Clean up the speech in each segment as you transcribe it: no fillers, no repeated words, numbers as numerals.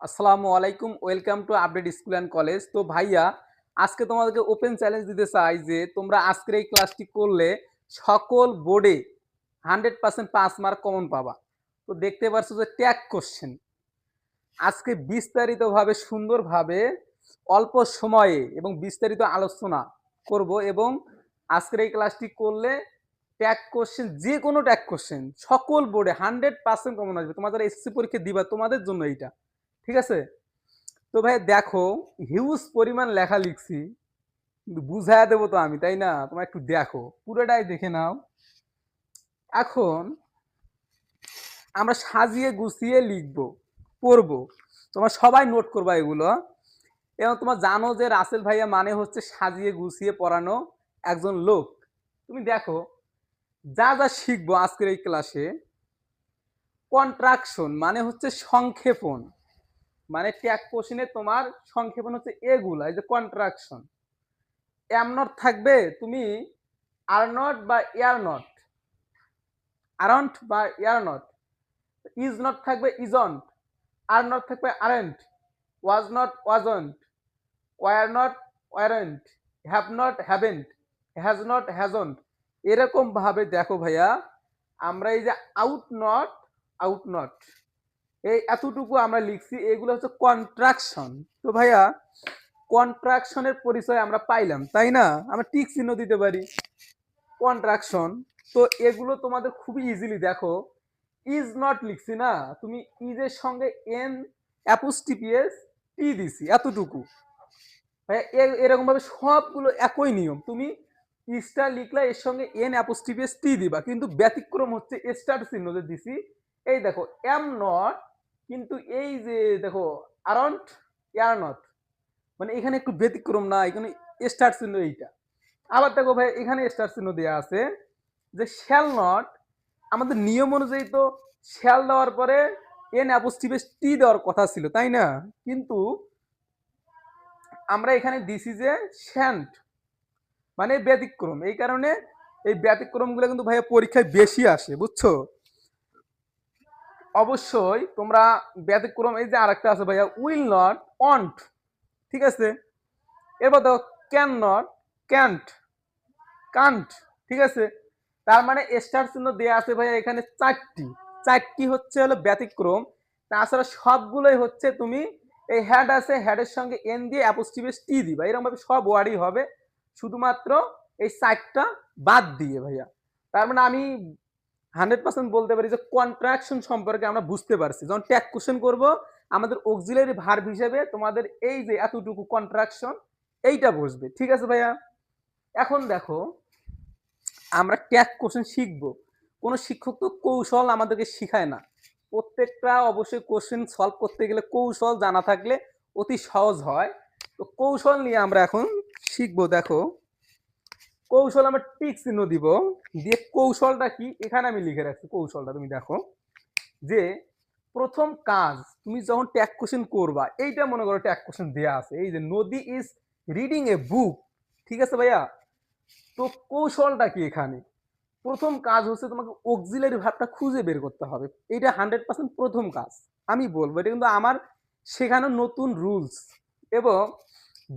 আসসালামু আলাইকুম, welcome to update school and college. তো ভাইয়া, আজকে তোমাদেরকে ওপেন চ্যালেঞ্জ দিতে চাই যে তোমরা আজকের এই ক্লাসটি করলে সকল বোর্ডে 100% পাস মার্ক কমন পাবা। তো দেখতে পাচ্ছ যে ট্যাগ কোশ্চেন আজকে বিস্তারিতভাবে সুন্দরভাবে অল্প সময়ে এবং বিস্তারিত আলোচনা করব এবং আজকের এই ক্লাসটি করলে ট্যাগ কোশ্চেন, যে কোনো ট্যাগ কোশ্চেন সকল বোর্ডে 100% কমন আসবে। তোমাদের এসএসসি পরীক্ষা দিবা, তোমাদের জন্য এইটা, ঠিক আছে? তো ভাই দেখো, হিউজ পরিমাণ লেখা লিখছি, কিন্তু বুঝাইয়া দেবো তো আমি, তাই না? তোমরা একটু দেখো, পুরোটাই দেখে নাও। এখন আমরা সাজিয়ে গুছিয়ে লিখবো, পড়বো। তোমরা সবাই নোট করবা এগুলো। এবং তোমরা জানো যে রাসেল ভাইয়া মানে হচ্ছে সাজিয়ে গুছিয়ে পড়ানো একজন লোক। তুমি দেখো, যা যা শিখবো আজকের এই ক্লাসে, কন্ট্রাকশন মানে হচ্ছে সংক্ষেপণ। মানে ট্যাগ কোশ্চেনে তোমার সংক্ষেপণ হচ্ছে এগুলা, এই যে কন্ট্রাকশন। এম নট থাকবে, তুমি আর নট বা এয়ার নট, আরন্ট বা এয়ার নট। ইজ নট থাকবে ইজন্ট, আর নট থাকবে aren't, was not wasn't, were not warrant, have not haven't, has not hasn't. এরকম ভাবে দেখো ভাইয়া, আমরা এই যে আউট নট, আউট নট, এই এতটুকু আমরা লিখছি, এগুলো হচ্ছে কন্ট্রাকশন। তো ভাইয়া, কন্ট্রাকশনের পরিচয় আমরা পাইলাম, তাই না? আমরা টিক চিহ্ন দিতে পারি কন্ট্রাকশন। তো এগুলো তোমাদের খুবই ইজিলি দেখো, ইজ নট লিখছি না, তুমি ইজের সঙ্গে এন অ্যাপোস্টিপিএস টি দিছি, এতটুকু। এরকম ভাবে সবগুলো একই নিয়ম, তুমি ইস্টার লিখলে এর সঙ্গে এন অ্যাপোস্টিপিএস টি দিবা, কিন্তু ব্যতিক্রম হচ্ছে স্টার চিহ্ন যে দিছি। এই দেখো এম নট, কিন্তু এই যে দেখো আরন্ট, এয়ার নট, মানে এখানে একটু ব্যতিক্রম না, এখানে স্টার চিহ্ন এইটা। আবার দেখো ভাই, এখানে স্টার চিহ্ন দেওয়া আছে যে শ্যাল নট। আমাদের নিয়ম অনুযায়ী তো শ্যাল দেওয়ার পরে এন অ্যাপোস্ট্রোফি টি দেওয়ার কথা ছিল, তাই না? কিন্তু আমরা এখানে দিছি যে শ্যান্ট, মানে ব্যতিক্রম। এই কারণে এই ব্যতিক্রমগুলো কিন্তু ভাইয়া পরীক্ষায় বেশি আসে, বুঝছো? অবশ্যই তোমরা ব্যতিক্রম, এই যে আরেকটা আছে ভাইয়া, উইল নট, ওয়ান্ট, ঠিক আছে? এরপর দেখো ক্যান নট, ক্যান্ট, কান্ট, ঠিক আছে? তার মানে স্টার চিহ্ন দেয়া আছে ভাইয়া এখানে চারটি, চারটি হচ্ছে হলো ব্যতিক্রম। তাছাড়া সবগুলোই হচ্ছে তুমি এই হ্যাড আছে, হ্যাডের সঙ্গে এন দিয়ে অ্যাপোস্ট্রোফি টি দিবা, এরকম ভাবে সব ওয়ার্ডই হবে, শুধুমাত্র এই চারটা বাদ দিয়ে ভাইয়া। তার মানে আমি 100% বলতে পারি যে কন্ট্রাকশন সম্পর্কে আমরা বুঝতে পারছি। যখন ট্যাগ কোশ্চেন করব, আমাদের অক্সিলারি ভার্ব হিসেবে তোমাদের এই যে এতটুকু কন্ট্রাকশন, এইটা বসবে, ঠিক আছে ভাইয়া? এখন দেখো, আমরা ট্যাগ কোশ্চেন শিখবো। কোনো শিক্ষক তো কৌশল আমাদেরকে শিখায় না। প্রত্যেকটা অবশ্যই কোশ্চেন সলভ করতে গেলে কৌশল জানা থাকলে অতি সহজ হয়। তো কৌশল নিয়ে আমরা এখন শিখবো। দেখো, কৌশল আমরা টিক চিহ্ন দিব, দিয়ে কৌশলটা কি এখানে আমি লিখে রাখছি। কৌশলটা তুমি দেখো যে প্রথম কাজ, তুমি যখন ট্যাগ কোশ্চেন করবা, এইটা মনে করো ট্যাগ কোশ্চেন দেয়া আছে, এই যে নদী ইজ রিডিং এ বুক, ঠিক আছে ভাইয়া? তো কৌশলটা কি এখানে? প্রথম কাজ হচ্ছে তোমাকে অক্সিলারি ভার্বটা খুঁজে বের করতে হবে। এটা 100% প্রথম কাজ আমি বলবো, এটা কিন্তু আমার শেখানো নতুন রুলস। এবং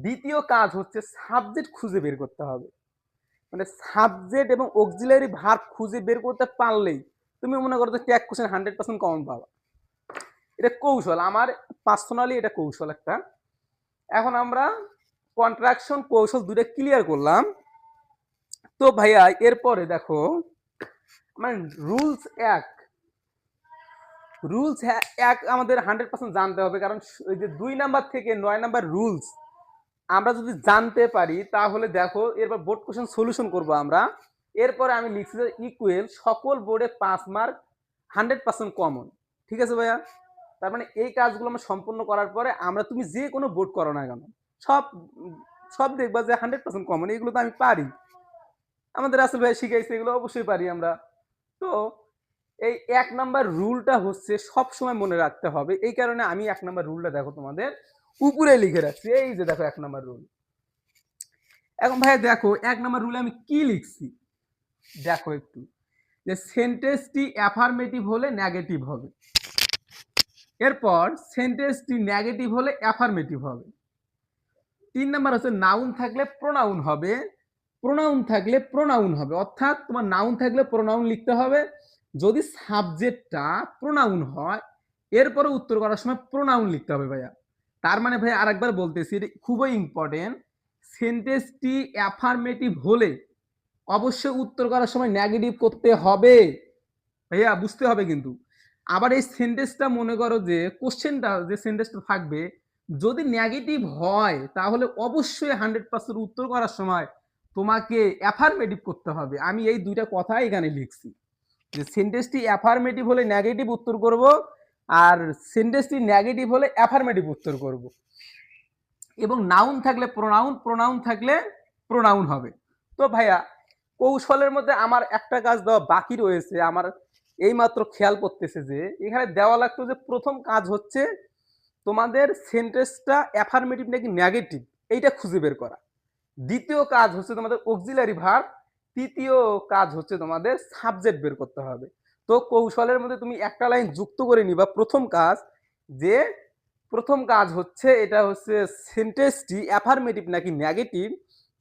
দ্বিতীয় কাজ হচ্ছে সাবজেক্ট খুঁজে বের করতে হবে। মানে সাবজেক্ট এবং অক্সিলারি ভার্ব খুঁজে বের করতে পারলেই তুমি মনে করো যে ট্যাগ কোশ্চেন 100% কমন পাবা। এটা কৌশল, আমার পার্সোনালি এটা কৌশল একটা। এখন আমরা কন্ট্রাকশন কৌশল দুটো ক্লিয়ার করলাম। তো ভাইয়া এরপরে দেখো, মানে রুলস এক, রুলস এক আমাদের 100% জানতে হবে, কারণ ওই যে 2 নাম্বার থেকে 9 নাম্বার রুলস আমরা যদি জানতে পারি, তাহলে দেখো এরপর বোর্ড কোশ্চেন সলিউশন করব আমরা। এরপরে আমি লিখছি যে ইকুয়াল সকল বোর্ডে 5 মার্ক 100% কমন, ঠিক আছে ভাইয়া? তার মানে এই কাজগুলো আমরা সম্পূর্ণ করার পরে আমরা, তুমি যে কোনো বোর্ড করো না কেন, সব সব দেখবা যে 100% কমন। এগুলো তো আমি পারি, আমাদের রাসেল ভাই শিখাইছে, এগুলো অবশ্যই পারি আমরা। তো এই 1 নাম্বার রুলটা হচ্ছে সব সময় মনে রাখতে হবে। এই কারণে আমি 1 নাম্বার রুলটা দেখো তোমাদের উপরে লিখে রাখছি, এই যে দেখো 1 নাম্বার রুল। এখন ভাই দেখো 1 নাম্বার রুলে আমি কি লিখছি, দেখো একটু, যে সেন্টেন্সটি অ্যাফার্মেটিভ হলে নেগেটিভ হবে। এরপর সেন্টেন্সটি নেগেটিভ হলে অ্যাফার্মেটিভ হবে। 3 নাম্বার হচ্ছে নাউন থাকলে প্রোনাউন হবে, প্রোনাউন থাকলে প্রোনাউন হবে। অর্থাৎ তোমার নাউন থাকলে প্রোনাউন লিখতে হবে। যদি সাবজেক্টটা প্রোনাউন হয়, এরপরে উত্তর করার সময় প্রোনাউন লিখতে হবে ভাইয়া। তার মানে ভাইয়া আরেকবার বলতেছি, এটা খুবই ইম্পর্টেন্ট। সেন্টেন্সটি অ্যাফার্মেটিভ হলে অবশ্যই উত্তর করার সময় নেগেটিভ করতে হবে। ভাইয়া বুঝতে হবে কিন্তু। আবার এই সেন্টেন্সটা মনে করো যে কোশ্চেনটা যে সেন্টেন্সটা থাকবে, যদি নেগেটিভ হয় তাহলে অবশ্যই 100% উত্তর করার সময় তোমাকে অ্যাফার্মেটিভ করতে হবে। আমি এই ২ টা কথা এখানে লিখছি। যে সেন্টেন্সটি অ্যাফার্মেটিভ হলে নেগেটিভ উত্তর করব, আর সেন্টেন্সটি নেগেটিভ হলে অ্যাফার্মেটিভ উত্তর করব। এবং নাউন থাকলে প্রোনাউন, প্রোনাউন থাকলে প্রোনাউন হবে। তো ভাইয়া কৌশলের মধ্যে আমার একটা কাজ দেওয়া বাকি রয়েছে। আমার এইমাত্র খেয়াল করতেছে যে এখানে দেওয়া লাগতো যে প্রথম কাজ হচ্ছে তোমাদের সেন্টেন্সটা অ্যাফার্মেটিভ নাকি নেগেটিভ এইটা খুঁজে বের করা। দ্বিতীয় কাজ হচ্ছে তোমাদের অক্সিলারি ভার্ব। তৃতীয় কাজ হচ্ছে তোমাদের সাবজেক্ট বের করতে হবে। তো কৌশলের মধ্যে তুমি একটা লাইন যুক্ত করে নিবা। যে প্রথম কাজ হচ্ছে এটা হচ্ছে সেন্টেন্সটি অ্যাফার্মেটিভ নাকি নেগেটিভ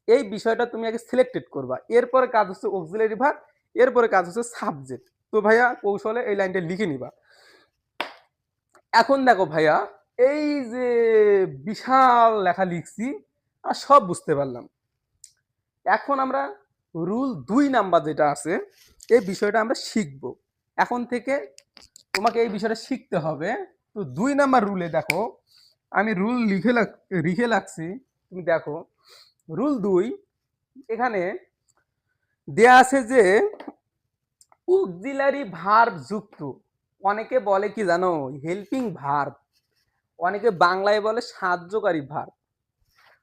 এই বিষয়টা তুমি আগে সিলেক্টেড করবা। এরপরে কাজ হচ্ছে অক্সিলারি ভার্ব, এরপরে কাজ হচ্ছে সাবজেক্ট। তো ভাইয়া কৌশলে এই লাইনটা লিখে নিবা। এখন দেখো ভাইয়া, এই যে বিশাল লেখা লিখছি আর সব বুঝতে পারলাম। এখন আমরা রুল ২ নাম্বার যেটা আছে এই বিষয়টা আমরা শিখব। এখন থেকে তোমাকে এই বিষয়টা শিখতে হবে। তো ২ নাম্বার রুলে দেখো, আমি রুল লিখে রাখছি। তুমি দেখো রুল ২ এখানে দেয়া আছে যে অক্সিলারি ভার্ব যুক্ত, অনেকে বলে কি জানো হেল্পিং ভার্ব, অনেকে বাংলায় বলে সাহায্যকারী ভার্ব।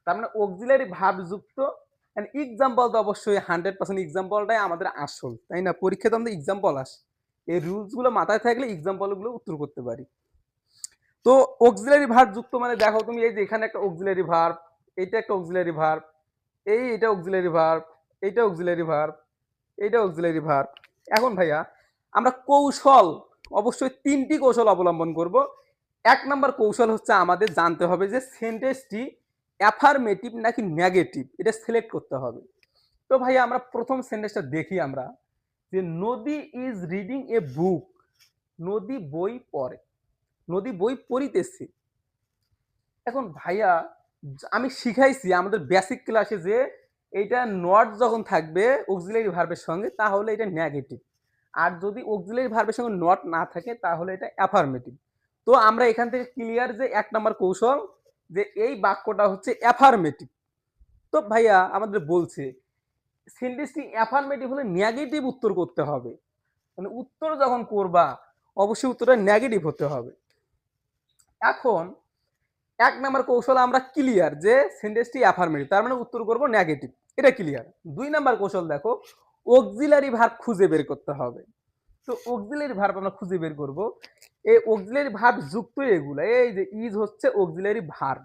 তার মানে অক্সিলারি ভার্ব যুক্ত এক্সাম্পল তো অবশ্যই 100% এক্সাম্পলটাই আমাদের আসল, তাই না? পরীক্ষাতে আমাদের এক্সাম্পল আসে। এই রুলস গুলো মাথায় থাকলে এক্সাম্পল গুলো উত্তর করতে পারি। তো অক্সিলারি ভার্ব যুক্ত মানে দেখো তুমি এই যে এখানে একটা অক্সিলারি ভার্ব, এইটা একটা অক্সিলারি ভার্ব, এটা অক্সিলারি ভার্ব, এইটা অক্সিলারি ভার্ব, এইটা অক্সিলারি ভার্ব। এখন ভাইয়া আমরা কৌশল অবশ্যই ৩টি কৌশল অবলম্বন করব। ১ নাম্বার কৌশল হচ্ছে আমাদের জানতে হবে যে সেন্টেন্সটি অ্যাফার্মেটিভ নাকি নেগেটিভ এটা সিলেক্ট করতে হবে। তো ভাইয়া আমরা প্রথম সেন্টেন্সটা দেখি আমরা, যে নদী ইজ রিডিং এ বুক, নদী বই পড়ে, নদী বই পড়িতেছে। এখন ভাইয়া আমি শিখাইছি আমাদের বেসিক ক্লাসে যে এইটা নট যখন থাকবে অক্সিলারি ভার্বের সঙ্গে তাহলে এটা নেগেটিভ, আর যদি অক্সিলারি ভার্বের সঙ্গে নট না থাকে তাহলে এটা অ্যাফার্মেটিভ। তো আমরা এখান থেকে ক্লিয়ার যে ১ নাম্বার কৌশল যে এই বাক্যটা হচ্ছে অ্যাফার্মেটিভ। তো ভাইয়া আমাদের বলছে সেন্টেন্সটি অ্যাফার্মেটিভ হলে নেগেটিভ উত্তর করতে হবে। মানে উত্তর যখন করবা অবশ্যই উত্তরটা নেগেটিভ হতে হবে। এখন ১ নাম্বার কৌশল আমরা ক্লিয়ার যে সেন্টেন্সটি অ্যাফার্মেটিভ, তার মানে উত্তর করব নেগেটিভ, এটা ক্লিয়ার। ২ নাম্বার কৌশল দেখো অক্সিলারি ভার্ব খুঁজে বের করতে হবে। তো অক্সিলারি ভার্ব আমরা খুঁজে বের করব। এই অক্সিলারি ভার্ব যুক্ত এগুলা, এই যে ইজ হচ্ছে অক্সিলারি ভার্ব,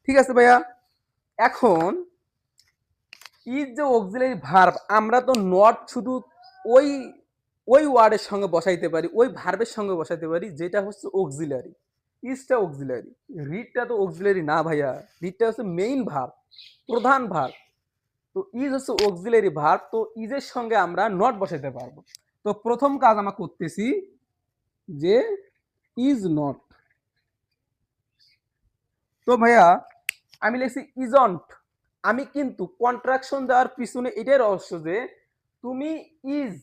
ঠিক আছে ভাইয়া? এখন ইজ যে অক্সিলারি ভার্ব আমরা তো নট শুধু ওই ওই ওয়ার্ডের সঙ্গে বসাইতে পারি, ওই ভার্বের সঙ্গে বসাইতে পারি যেটা হচ্ছে অক্সিলারি। ইজটা অক্সিলারি, রিডটা তো অক্সিলারি না ভাইয়া, রিডটা হচ্ছে মেইন ভার্ব, প্রধান ভার্ব। তো ইজ হচ্ছে অক্সিলারি ভার্ব, তো ইজের সঙ্গে আমরা নট বসাইতে পারবো। তো প্রথম কাজ আমরা করতেছি যে ইজ নট। তো ভাইয়া আমি লিখছি ইজন্ট। আমি কিন্তু কন্ট্রাকশন দেওয়ার পিছনে এটাই রহস্য যে তুমি ইজ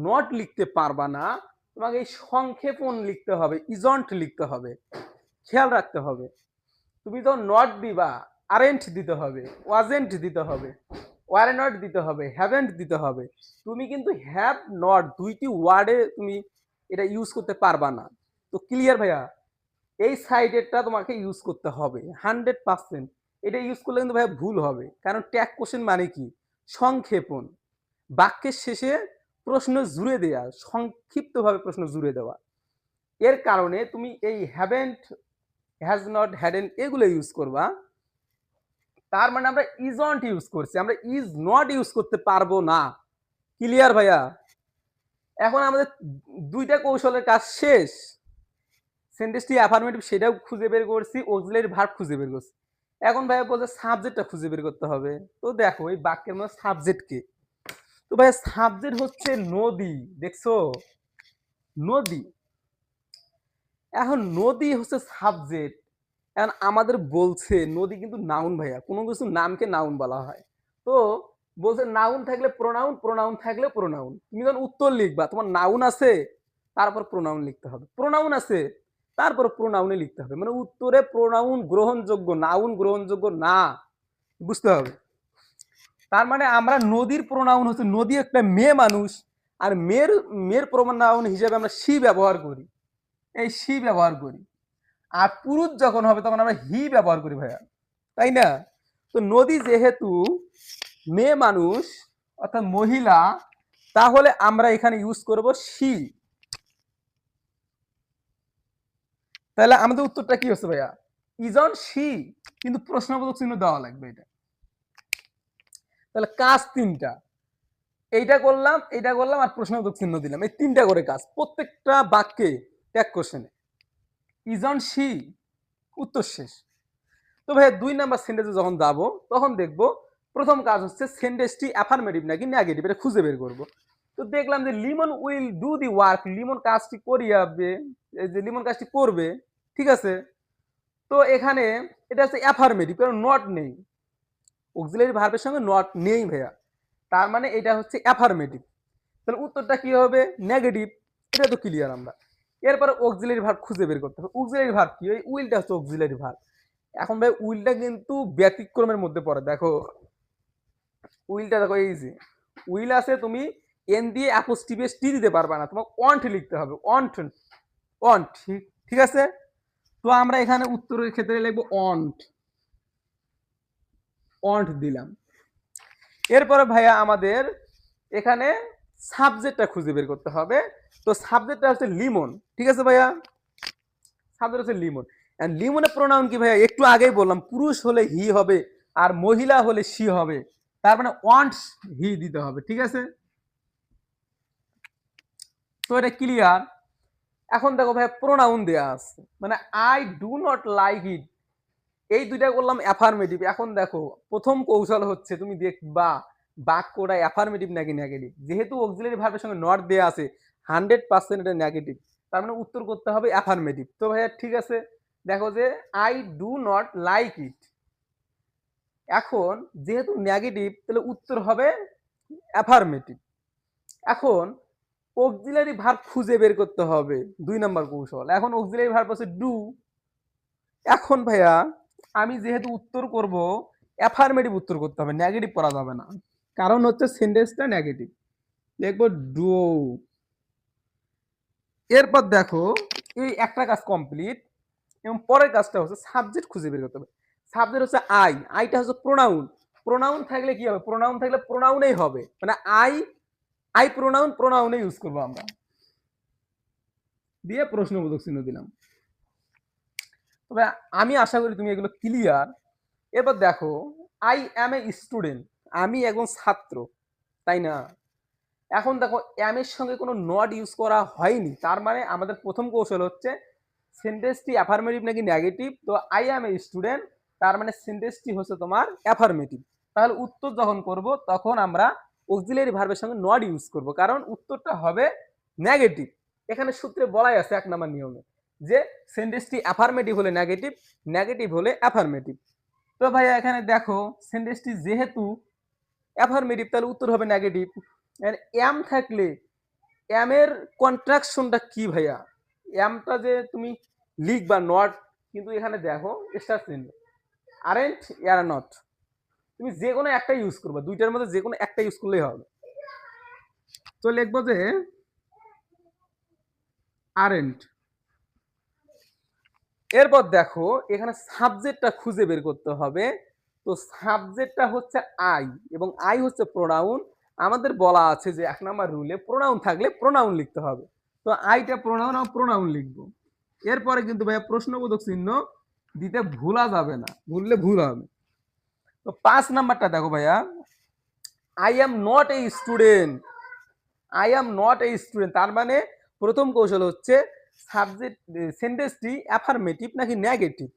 নট লিখতে পারবা না, তোমাকে এই সংক্ষেপণ লিখতে হবে, ইজন্ট লিখতে হবে। খেয়াল রাখতে হবে তুমি যখন নট দিবা আরেন্ট দিতে হবে, ওয়াজেন্ট দিতে হবে, ওয়ারে নট দিতে হবে, হ্যাভেন্ট দিতে হবে। তুমি কিন্তু হ্যাভ নট দুইটি ওয়ার্ডে তুমি এটা ইউজ করতে পারবা না। তো ক্লিয়ার ভাইয়া? এই সাইডেরটা তোমাকে ইউজ করতে হবে 100%। এটা ইউজ করলে কিন্তু ভাইয়া ভুল হবে, কারণ ট্যাগ কোশ্চেন মানে কি সংক্ষেপণ, বাক্যের শেষে প্রশ্ন জুড়ে দেওয়া, সংক্ষিপ্তভাবে প্রশ্ন জুড়ে দেওয়া। এর কারণে তুমি এই হ্যাভেন্ট, হ্যাজ নট, হ্যাডেন্ট এগুলো ইউজ করবা। তার মানে আমরা ইজন্ট ইউজ করছি, আমরা ইজ নট ইউজ করতে পারবো না। ক্লিয়ার ভাইয়া? এখন আমাদের ২টা কৌশলের কাজ শেষ। সেন্টেন্সটি অ্যাফার্মেটিভ সেটাও খুঁজে বের করছি, অক্সিলারি ভার্ব খুঁজে বের করছি। এখন ভাইয়া বলছে সাবজেক্টটা খুঁজে বের করতে হবে। তো দেখো এই বাক্যের মধ্যে সাবজেক্ট কে? তো ভাইয়া সাবজেক্ট হচ্ছে নদী, দেখছো? নদী। এখন নদী হচ্ছে সাবজেক্ট। এখন আমাদের বলছে নদী কিন্তু নাউন ভাইয়া, কোনো কিছু নামকে নাউন বলা হয়। তো বলছে নাউন থাকলে প্রোনাউন, প্রোনাউন থাকলে প্রোনাউন। তুমি যখন উত্তর লিখবা তোমার নাউন আছে, তারপর প্রোনাউন লিখতে হবে। প্রোনাউন আছে, তারপর প্রোনাউনে লিখতে হবে। মানে উত্তরে প্রোনাউন গ্রহণযোগ্য, নাউন গ্রহণযোগ্য না, বুঝতে হবে। তার মানে আমরা নদীর প্রোনাউন হচ্ছে, নদী একটা মেয়ে মানুষ, আর মেয়ের প্রোনাউন হিসেবে আমরা শি ব্যবহার করি, এই শি ব্যবহার করি। আর পুরুষ যখন হবে তখন আমরা হি ব্যবহার করি ভাইয়া, তাই না? তো নদী যেহেতু মেয়ে মানুষ অর্থাৎ মহিলা, তাহলে আমরা এখানে ইউজ করব শি। তাহলে আমাদের উত্তরটা কি হচ্ছে ভাইয়া? ইজন শি, কিন্তু প্রশ্নবোধক চিহ্ন দেওয়া লাগবে এটা। তাহলে কাজ তিনটা, এইটা করলাম, এইটা করলাম, আর প্রশ্নবোধক চিহ্ন দিলাম, এই তিনটা করে কাজ প্রত্যেকটা বাক্যে ট্যাগ কোশ্চেনে। ইজন শি, উত্তর শেষ। তো ভাই 2 নাম্বার সেন্টেন্সে যখন যাবো তখন দেখবো প্রথম কাজ হচ্ছে সেন্টেন্সটি অ্যাফার্মেটিভ নাকি নেগেটিভ, এটা খুঁজে বের করবো। তো দেখলাম যে Limon will do the work, Limon কাজটি করিয়াবে, এই যে লিমন কাজটি করবে, ঠিক আছে? তো এখানে এটা হচ্ছে অ্যাফার্মেটিভ, কারণ নট নেই, অক্সিলারি ভার্বের সঙ্গে নট নেই ভাইয়া, তার মানে এটা হচ্ছে অ্যাফার্মেটিভ। তাহলে উত্তরটা কি হবে? নেগেটিভ। এটা তো ক্লিয়ার আমরা। এরপরে অক্সিলারি ভার্ব খুঁজে বের করতে হবে। অক্সিলারি ভার্ব কি? ওই উইলটা হচ্ছে অক্সিলারি ভার্ব। এখন ভাই উইলটা কিন্তু ব্যতিক্রমের মধ্যে পড়ে। দেখো উইলটা, দেখো এই যে উইল আছে, তুমি এন দিয়ে অ্যাপোস্ট্রোফি টি দিতে পারবে না, তোমাকে ওয়ান্ট লিখতে হবে, ওয়ান্ট, ওয়ান্ট, ঠিক আছে? তো আমরা এখানে উত্তরের ক্ষেত্রে লিখবো ওয়ান্ট, ওয়ান্ট দিলাম। এরপরে ভাইয়া আমাদের এখানে সাবজেক্টটা খুঁজে বের করতে হবে। তো সাবজেক্টটা হচ্ছে লিমন, ঠিক আছে ভাইয়া? সাবজেক্ট হচ্ছে লিমন। এন্ড লিমনের প্রোনাউন কি ভাইয়া? একটু আগেই বললাম, পুরুষ হলে হি হবে আর মহিলা হলে শি হবে, তার মানে ওয়ান্টস হি দিতে হবে, ঠিক আছে? তো এটা ক্লিয়ার। এখন দেখো ভাইয়া প্রোনাউন দেয়া আছে, মানে I do not like it, এই দুইটা করলাম অ্যাফার্মেটিভ। এখন দেখো প্রথম কৌশল হচ্ছে তুমি দেখবা বাক্যটা অ্যাফার্মেটিভ নাকি নেগেটিভ। যেহেতু অক্সিলারি ভার্বের সঙ্গে নট দেয়া আছে, 100% এটা নেগেটিভ, তার মানে উত্তর করতে হবে অ্যাফার্মেটিভ। তো ভাইয়া ঠিক আছে, দেখো যে I do not like it, এখন যেহেতু নেগেটিভ তাহলে উত্তর হবে অ্যাফার্মেটিভ। এখন অক্সিলারি ভার্ব খুঁজে বের করতে হবে, 2 নাম্বার কৌশল। এখন অক্সিলারি ভার্ব হচ্ছে ডু। এখন ভাইয়া আমি যেহেতু উত্তর করব, অ্যাফার্মেটিভ উত্তর করতে হবে, নেগেটিভ করা যাবে না, কারণ হচ্ছে সেন্টেন্সটা নেগেটিভ। দেখবো ডু। এরপর দেখো এই একটা কাজ কমপ্লিট, এবং পরের কাজটা হচ্ছে সাবজেক্ট খুঁজে বের করতে হবে। সাবজেক্ট হচ্ছে আই, আইটা হচ্ছে প্রোনাউন। প্রোনাউন থাকলে কি হবে? প্রোনাউন থাকলে প্রোনাউনেই হবে, মানে আই, আই প্রোনাউন, প্রোনাউনে ইউজ করবো আমরা, দিয়ে প্রশ্নবোধক চিহ্ন দিলাম। তবে আমি আশা করি তুমি এগুলো ক্লিয়ার। এবার দেখো আই অ্যাম এ স্টুডেন্ট, আমি একজন ছাত্র, তাই না? এখন দেখো অ্যাম এর সঙ্গে কোনো নট ইউজ করা হয়নি, তার মানে আমাদের প্রথম কৌশল হচ্ছে সেন্টেন্সটি অ্যাফার্মেটিভ নাকি নেগেটিভ। তো আই অ্যাম এ স্টুডেন্ট, তার মানে সেন্টেন্সটি হচ্ছে তোমার অ্যাফার্মেটিভ। তাহলে উত্তর যখন করব তখন আমরা অক্সিলারি ভার্বের সঙ্গে নট ইউজ করব, কারণ উত্তরটা হবে নেগেটিভ। এখানে সূত্রে বলাই আছে 1 নম্বর নিয়মে যে সেন্টেন্সটি অ্যাফার্মেটিভ হলে নেগেটিভ, নেগেটিভ হলে অ্যাফার্মেটিভ। তো ভাইয়া এখানে দেখো সেন্টেন্সটি যেহেতু অ্যাফার্মেটিভ তাহলে উত্তর হবে নেগেটিভ। এম থাকলে এম এর কন্ট্রাকশনটা কি ভাইয়া? এমটা যে তুমি লিখবা নট, কিন্তু এখানে দেখো স্টার চিহ্ন, আরেন্ট আর নট, তুমি যে কোনো একটা ইউজ করবা, দুইটার মধ্যে যে কোনো একটা ইউজ করলেই হবে। তো লিখবো যে আরেন্ট। এরপর দেখো এখানে সাবজেক্টটা খুঁজে বের করতে হবে। তো সাবজেক্টটা হচ্ছে আই, এবং আই হচ্ছে প্রোনাউন। আমাদের বলা আছে যে 1 নাম্বার রুলে প্রোনাউন থাকলে প্রোনাউন লিখতে হবে। তো আইটা প্রোনাউন, আর প্রোনাউন লিখবো। এরপরে কিন্তু ভাইয়া প্রশ্নবোধক চিহ্ন দিতে ভুলা যাবে না, ভুললে ভুল হবে। তো 5 নাম্বারটা দেখো ভাইয়া, I am not a student, I am not a student, তার মানে প্রথম কৌশল হচ্ছে সাবজেক্ট সেন্টেন্সটি অ্যাফার্মেটিভ নাকি নেগেটিভ,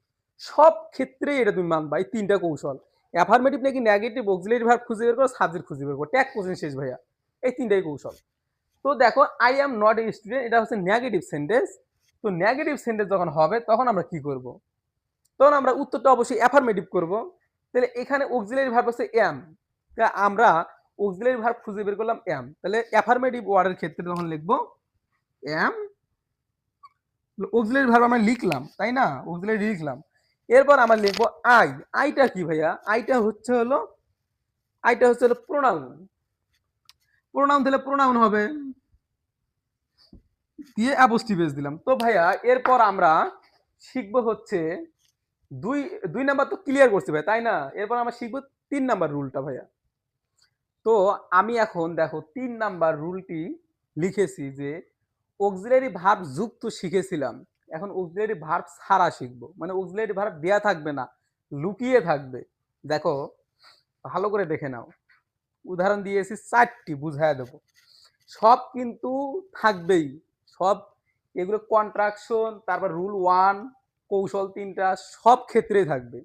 সব ক্ষেত্রেই এটা তুমি মানবা। এই তিনটা কৌশল, অ্যাফার্মেটিভ নাকি নেগেটিভ, অক্সিলারি ভার্ব খুঁজে বের করো, সাবজেক্ট খুঁজে বের করো, ট্যাগ কোশ্চেন শেষ ভাইয়া। এই তিনটাই কৌশল। তো দেখো I am not a student, এটা হচ্ছে নেগেটিভ সেন্টেন্স। তো নেগেটিভ সেন্টেন্স যখন হবে তখন আমরা কি করব, তখন আমরা উত্তরটা অবশ্যই অ্যাফার্মেটিভ করব। তাহলে এখানে অক্সিলারি ভার্ব হচ্ছে অ্যাম, আমরা অক্সিলারি ভার্ব খুঁজে বের করলাম অ্যাম, তাহলে অ্যাফার্মেটিভ ওয়ার্ডের ক্ষেত্রে তখন লিখবো অ্যাম, অক্সিলারি ভার্ব আমরা লিখলাম তাই না, অক্সিলারি লিখলাম। এরপর আমরা লিখবো আই। আইটা কি ভাইয়া, আইটা হচ্ছে হলো প্রোনাউন। প্রোনাউন তাহলে প্রোনাউন হবে, দিয়ে অ্যাপোস্ট্রোফ দিলাম। তো ভাইয়া এরপর আমরা শিখবো হচ্ছে দুই দুই নাম্বার তো ক্লিয়ার করছি ভাই তাই না, এরপর আমরা শিখবো 3 নাম্বার রুলটা ভাইয়া। তো আমি এখন দেখো 3 নাম্বার রুলটি লিখেছি যে অক্সিলারি ভার্ব যুক্ত শিখেছিলাম, এখন অক্সিলারি ভার্ব ছাড়া শিখবো, মানে অক্সিলারি ভার্ব দেয়া থাকবে না, লুকিয়ে থাকবে। দেখো ভালো করে দেখে নাও, উদাহরণ দিয়েছি 4টি, বুঝায় দেবো। সব কিন্তু থাকবেই, সব এগুলো কন্ট্রাকশন, তারপর রুল 1, কৌশল 3টা সব ক্ষেত্রেই থাকবে।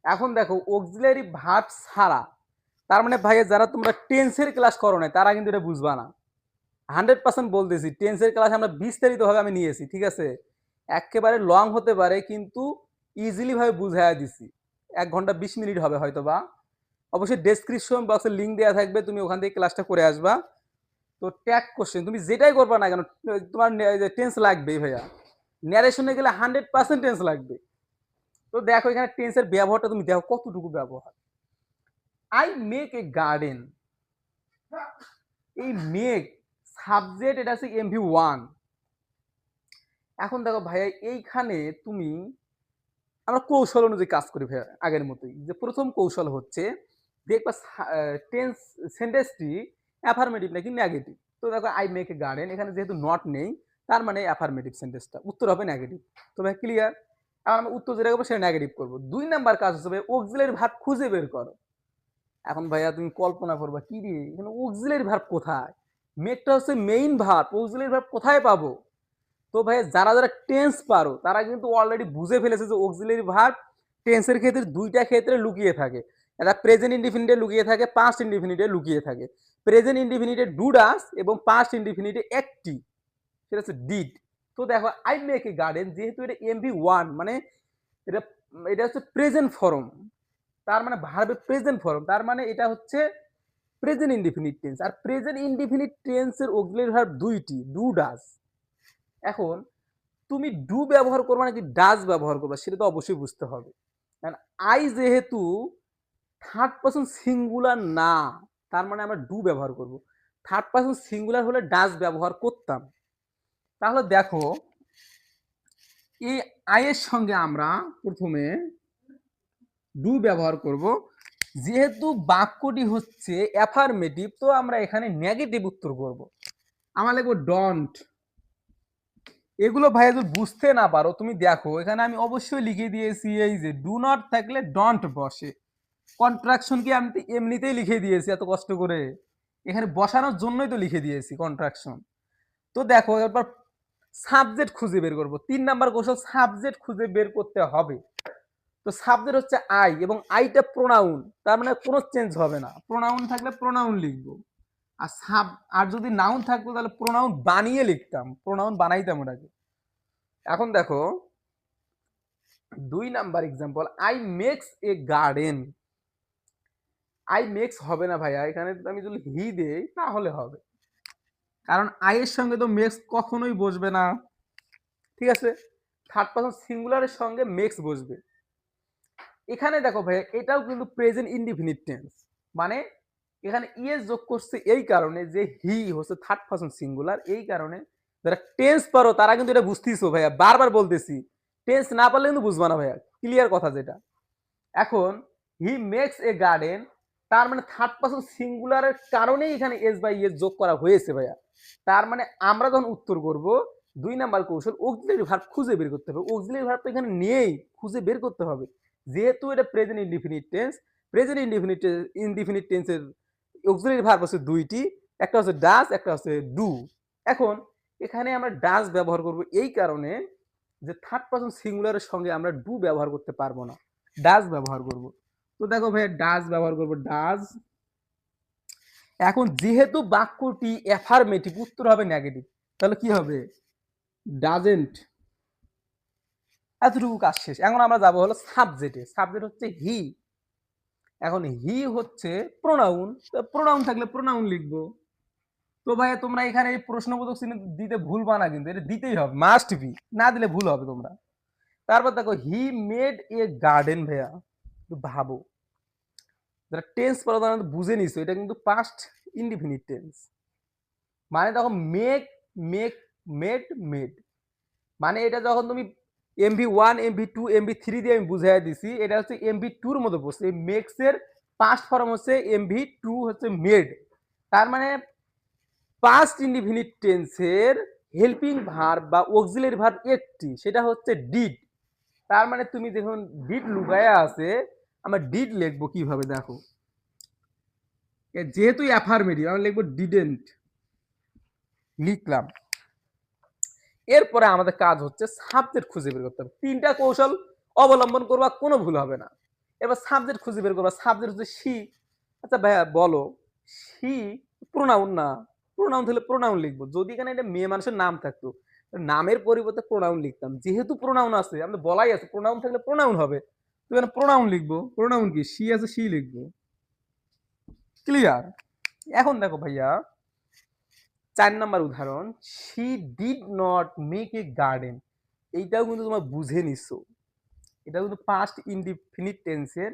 এখন দেখো অক্সিলারি ভার্ব ছাড়া, তার মানে ভাইয়া যারা তোমরা টেন্সের ক্লাস করো না তারা কিন্তু এটা বুঝবা না। 100% বলতেছি, টেন্সের ক্লাস আমরা বিস্তারিতভাবে আমি নিয়েছি, ঠিক আছে, একেবারে লং হতে পারে কিন্তু ইজিলি ভাবে বুঝাইয়া দিছি। 1 ঘন্টা 20 মিনিট হবে হয়তো বা। অবশ্যই ডেসক্রিপশন বক্সে লিঙ্ক দেওয়া থাকবে, তুমি ওখান থেকে ক্লাসটা করে আসবা। তো ট্যাগ কোশ্চেন তুমি যেটাই করবা না কেন তোমার টেন্স লাগবেই ভাইয়া, ন্যারেশনে গেলে 100% টেন্স লাগবে। তো দেখো এখানে টেন্সের ব্যবহারটা তুমি দেখো কতটুকু ব্যবহার। আই মেক এ গার্ডেন, এই মেক সাবজেক্ট, এটা হচ্ছে MV1। এখন দেখো ভাইয়া এইখানে তুমি, আমরা কৌশল অনুযায়ী কাজ করি ভাইয়া আগের মতোই, যে প্রথম কৌশল হচ্ছে দেখবা টেন্স সেন্টেন্সটি অ্যাফার্মেটিভ নাকি নেগেটিভ। তো দেখো আই মেক এ গার্ডেন, এখানে যেহেতু নট নেই তার মানে অ্যাফার্মেটিভ সেন্টেন্সটা, উত্তর হবে নেগেটিভ। তো ভাই ক্লিয়ার, এখন আমরা উত্তর যেটা করবো সেটা নেগেটিভ করবো। 2 নাম্বার কাজ হচ্ছে ভাই অক্সিলারি ভার্ব খুঁজে বের করো। এখন ভাইয়া তুমি কল্পনা করবা কি রে এখানে অক্সিলারি ভার্ব কোথায়, মেকটা হচ্ছে মেইন ভার্ব, অক্সিলারি ভার্ব কোথায় পাবো। তো ভাই যারা যারা টেন্স পারো তারা কিন্তু অলরেডি বুঝে ফেলেছে যে অক্সিলারি ভার্ব টেন্সের ক্ষেত্রে 2টা ক্ষেত্রে লুকিয়ে থাকে, এটা প্রেজেন্ট ইনডিফিনিটে লুকিয়ে থাকে, পাস্ট ইনডিফিনিটে লুকিয়ে থাকে। প্রেজেন্ট ইনডিফিনিটে ডু ডাস এবং পাস্ট ইনডিফিনিটে একটি, সেটা হচ্ছে ডিড। তো দেখো আই মেক এ গার্ডেন, যেহেতু এটা MV1 মানে এটা এটা হচ্ছে প্রেজেন্ট ফর্ম, তার মানে ভার্বের প্রেজেন্ট ফর্ম, তার মানে এটা হচ্ছে প্রেজেন্ট ইনডিফিনিট টেন্স। আর প্রেজেন্ট ইনডিফিনিট টেন্সের অক্সিলারি ভার্ব 2টি, ডু ডাস। এখন তুমি ডু ব্যবহার করবা নাকি ডাজ ব্যবহার করবা সেটা তো অবশ্যই বুঝতে হবে। কারণ আই যেহেতু 3rd পারসন সিঙ্গুলার না, তার মানে আমরা ডু ব্যবহার করব। 3rd পারসন সিঙ্গুলার হলে ডাজ ব্যবহার করতাম। তাহলে দেখো এই আই এর সঙ্গে আমরা প্রথমে ডু ব্যবহার করব, যেহেতু বাক্যটি হচ্ছে অ্যাফার্মেটিভ তো আমরা এখানে নেগেটিভ উত্তর করব। আমরা লিখবো ডন্ট। এগুলো ভাই যদি বুঝতে না পারো তুমি দেখো এখানে আমি অবশ্যই লিখে দিয়েছি এই যে ডু নট থাকলে ডন্ট বসে, কন্ট্রাকশন কি আমি এমনিতেই লিখে দিয়েছি এত কষ্ট করে, এখানে বসানোর জন্যই তো লিখে দিয়েছি কন্ট্রাকশন। তো দেখো এরপর সাবজেক্ট খুঁজে বের করব, 3 নাম্বার কৌশল সাবজেক্ট খুঁজে বের করতে হবে। তো সাবজেক্ট হচ্ছে আই এবং আইটা প্রোনাউন, তার মানে কোনো চেঞ্জ হবে না, প্রোনাউন থাকলে প্রোনাউন লিখবো। আর আর যদি নাউন থাকতো তাহলে প্রোনাউন বানিয়ে লিখতাম, প্রোনাউন বানাইতাম ওটাকে। এখন দেখো 2 number example, I makes a garden. I makes হবে না ভাইয়া, এখানে আমি যদি হি দেই তাহলে হবে, কারণ আই এর সঙ্গে তো মেক্স কখনোই বসবে না, ঠিক আছে, 3rd পারসন সিঙ্গুলারের সঙ্গে মেক্স বসবে। এখানে দেখো ভাইয়া এটাও কিন্তু প্রেজেন্ট ইনডিফিনিট টেন্স, মানে এখানে ইএস যোগ করছে এই কারণে যে হি হচ্ছে 3rd পারসন সিঙ্গুলার, এই কারণে যারা টেন্স পারো তারা কিন্তু এটা বুঝতেইছো ভাইয়া, বারবার বলতেছি, টেন্স না পারলে কিন্তু বুঝবা না ভাইয়া, ক্লিয়ার কথা যেটা। এখন হি মেক্স এ গার্ডেন, তার মানে 3rd পারসন সিঙ্গুলারের কারণেই এখানে এস বাই এস যোগ করা হয়েছে ভাইয়া। তার মানে আমরা যখন উত্তর করব 2 নাম্বার কৌশল অক্সিলারি ভার্ব খুঁজে বের করতে হবে, অক্সিলারি ভার্ব তো এখানে নেই, খুঁজে বের করতে হবে। যেহেতু এটা present indefinite tense, present indefinite টেন্সের অক্সিলারি ভার্ব হচ্ছে 2টি, একটা হচ্ছে ডাজ একটা হচ্ছে ডু। এখন এখানে আমরা ডাজ ব্যবহার করব এই কারণে যে থার্ড পারসন সিঙ্গুলারের সঙ্গে আমরা ডু ব্যবহার করতে পারবো না, ডাজ ব্যবহার করব। তো দেখো ভাই ডাজ ব্যবহার করব, ডাজ। এখন যেহেতু বাক্যটি অ্যাফার্মেটিভ, উত্তর হবে নেগেটিভ, তাহলে কি হবে? ডাজেন্ট। এতটুকু কাজ শেষ। এখন আমরা যাব হলো সাবজেক্টে। সাবজেক্ট হচ্ছে হি। এখন হি হচ্ছে প্রোনাউন, তো প্রোনাউন থাকলে প্রোনাউন লিখবো। তো ভাই তোমরা এখানে এই প্রশ্নবোধক চিহ্ন দিতে ভুলবা না, কিন্তু এটা দিতেই হবে, মাস্ট বি, না দিলে ভুল হবে তোমরা। তারপর দেখো হি মেড এ গার্ডেন। ভাইয়া একটু ভাবো, যারা টেন্স প্রধানত বুঝে নিছো, এটা কিন্তু পাস্ট ইনডিফিনিট টেন্স। মানে দেখো মেক, মেক, মেড, মেড, মানে এটা যখন তুমি MV1 MV2 MV3 দিয়ে আমি বুঝাই দিছি, এটা হচ্ছে MV2 এর মধ্যে পড়ছে। এই মেক্স এর পাস্ট ফর্ম হচ্ছে MV2 হচ্ছে মেড। তার মানে পাস্ট ইনডিফিনিট টেন্সের হেল্পিং ভার্ব বা অক্সিলারি ভার্ব একটি, সেটা হচ্ছে ডিড। তার মানে তুমি দেখুন ডিড লুকায়া আছে, আমরা ডিড লিখবো কিভাবে দেখো, যেহেতু অ্যাফার্মেটিভ আমরা লিখবো ডিডেন্ট, লিখলাম। এরপরে আমাদের কাজ হচ্ছে সাবজেক্ট খুঁজে বের করতে হবে। তিনটা কৌশল অবলম্বন করবা, কোনো ভুল হবে না। এবার সাবজেক্ট খুঁজে বের করবা। সাবজেক্ট হচ্ছে শি। আচ্ছা ভাইয়া বলো, শি প্রোনাউন না? প্রোনাউন হলে প্রোনাউন লিখবো। যদি এখানে এটা মেয়ে মানুষের নাম থাকতো, নামের পরিবর্তে প্রোনাউন লিখতাম। যেহেতু প্রোনাউন আছে, আমাদের বলাই আছে প্রোনাউন থাকলে প্রোনাউন হবে, তো এখানে প্রোনাউন লিখবো। প্রোনাউন কি? শি আছে, শি লিখবো। ক্লিয়ার? এখন দেখো ভাইয়া 4 নাম্বার উদাহরণ, she did not make a garden. এইটাও কিন্তু তোমরা বুঝে নিছো, এটা কিন্তু পাস্ট ইনডিফিনিট টেন্সের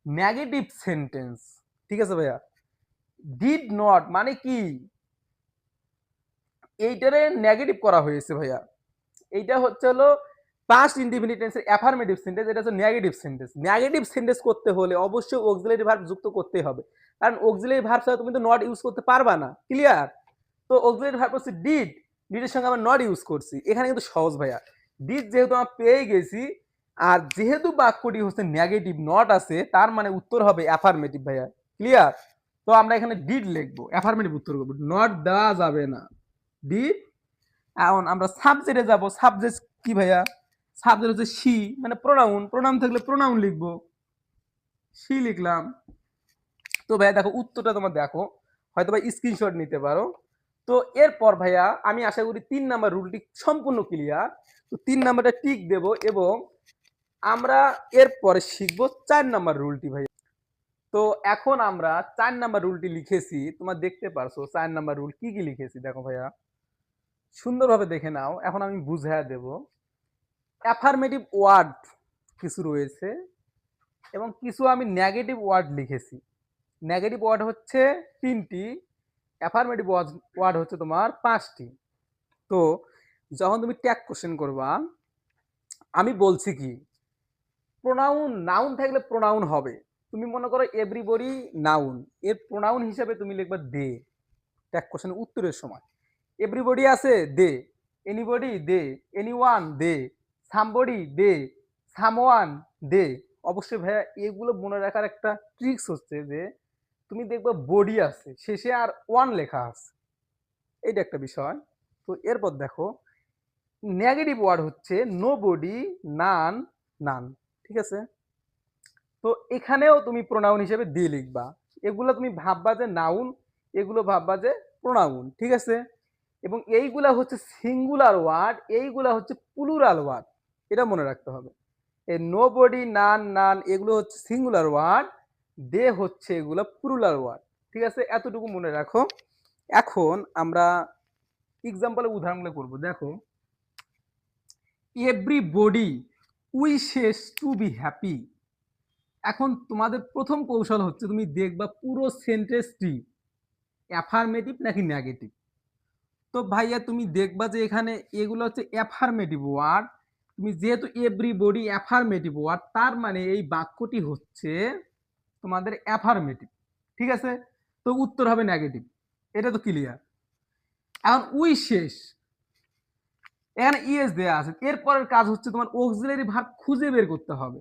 নেগেটিভ সেন্টেন্স। ঠিক আছে ভাইয়া? ডিড নট মানে কি? এইটারে নেগেটিভ করা হয়েছে ভাইয়া। এইটা হচ্ছে হলো পাস্ট ইনডিফিনিট টেন্সের অ্যাফার্মেটিভ সেন্টেন্স, এটা হচ্ছে নেগেটিভ সেন্টেন্স। নেগেটিভ সেন্টেন্স করতে হলে অবশ্যই অক্সিলারি ভার্ব যুক্ত করতে হবে, কারণ অক্সিলারি ভার্ব ছাড়া তুমি তো নট ইউজ করতে পারবা না। ক্লিয়ার? তো অক্সিলারি ভার্ব হচ্ছে ডিড, ডিডের সঙ্গে আমরা নট ইউজ করছি। এখানে কিন্তু সহজ ভাইয়া, ডিড যেহেতু আমরা পেয়ে গেছি, আর যেহেতু বাক্যটি হচ্ছে নেগেটিভ, নট আছে, তার মানে উত্তর হবে অ্যাফার্মেটিভ ভাইয়া। ক্লিয়ার? তো আমরা এখানে ডিড লিখবো, অ্যাফার্মেটিভ উত্তর করবো, নট দেওয়া যাবে না, ডিড। এখন আমরা সাবজেক্টে যাব। সাবজেক্ট কি ভাইয়া? সাবজেক্ট হচ্ছে শি, মানে প্রোনাউন। প্রোনাউন থাকলে প্রোনাউন লিখবো, শি লিখলাম। তো ভাইয়া দেখো উত্তরটা তোমার দেখো, হয়তো ভাই স্ক্রিনশট নিতে পারো। তো এরপর ভাইয়া আমি আশা করি 3 নাম্বার রুলটি সম্পূর্ণ ক্লিয়ার। তো 3 নাম্বারটা টিক দেব, এবং আমরা এরপরে শিখবো 4 নাম্বার রুলটি ভাইয়া। তো এখন আমরা 4 নাম্বার রুলটি লিখেছি, তোমরা দেখতে পারছো 4 নাম্বার রুল কি কি লিখেছি। দেখো ভাইয়া সুন্দরভাবে দেখে নাও, এখন আমি বুঝাইয়া দেব। অ্যাফার্মেটিভ ওয়ার্ড কিছু রয়েছে, এবং কিছু আমি নেগেটিভ ওয়ার্ড লিখেছি। নেগেটিভ ওয়ার্ড হচ্ছে 3টি, অ্যাফার্মেটিভ ওয়ার্ড হচ্ছে তোমার 5টি। তো যখন তুমি ট্যাগ কোশ্চেন করবা, আমি বলছি কি, প্রোনাউন নাউন থাকলে প্রোনাউন হবে। তুমি মনে করো এভরিবডি নাউন, এর প্রোনাউন হিসেবে তুমি লিখবা দে। ট্যাগ কোশ্চেন উত্তরের সময় এভরিবডি আছে, দে। এনিবডি, দে। এনিওয়ান, দে। সামবডি, দে। সামওয়ান, দে। অবশ্যই ভাইয়া এগুলো মনে রাখার একটা ট্রিক্স হচ্ছে যে তুমি দেখবা বডি আছে, শেষে আর ওয়ান লেখা আছে, এইটা একটা বিষয়। তো এরপর দেখো নেগেটিভ ওয়ার্ড হচ্ছে নো বডি, নান, নান। ঠিক আছে? তো এখানেও তুমি প্রোনাউন হিসেবে দি লিখবা। এগুলো তুমি ভাববা যে নাউন, এগুলো ভাববা যে প্রোনাউন। ঠিক আছে? এবং এইগুলা হচ্ছে সিঙ্গুলার ওয়ার্ড, এইগুলা হচ্ছে প্লুরাল ওয়ার্ড, এটা মনে রাখতে হবে। এই নো বডি, নান, নান এগুলো হচ্ছে সিঙ্গুলার ওয়ার্ড, দে হচ্ছে এগুলো প্লুরাল ওয়ার্ড। ঠিক আছে? এতটুকু মনে রাখো। এখন আমরা এক্সাম্পলের উদাহরণগুলো করব। দেখো everybody wishes to be happy. এখন তোমাদের প্রথম কৌশল হচ্ছে তুমি দেখবা পুরো সেন্টেন্সটি অ্যাফার্মেটিভ নাকি নেগেটিভ। তো ভাইয়া তুমি দেখবা যে এখানে এগুলো হচ্ছে অ্যাফার্মেটিভ ওয়ার্ড। তুমি যেহেতু এভরিবডি অ্যাফার্মেটিভ ওয়ার্ড, তার মানে এই বাক্যটি হচ্ছে তোমাদের অ্যাফার্মেটিভ। ঠিক আছে? তো উত্তর হবে নেগেটিভ, এটা তো ক্লিয়ার। এখন উইশেস, এখানে ইএস দেয়া আছে, এরপরের কাজ হচ্ছে তোমার অক্সিলারি ভার্ব খুঁজে বের করতে হবে।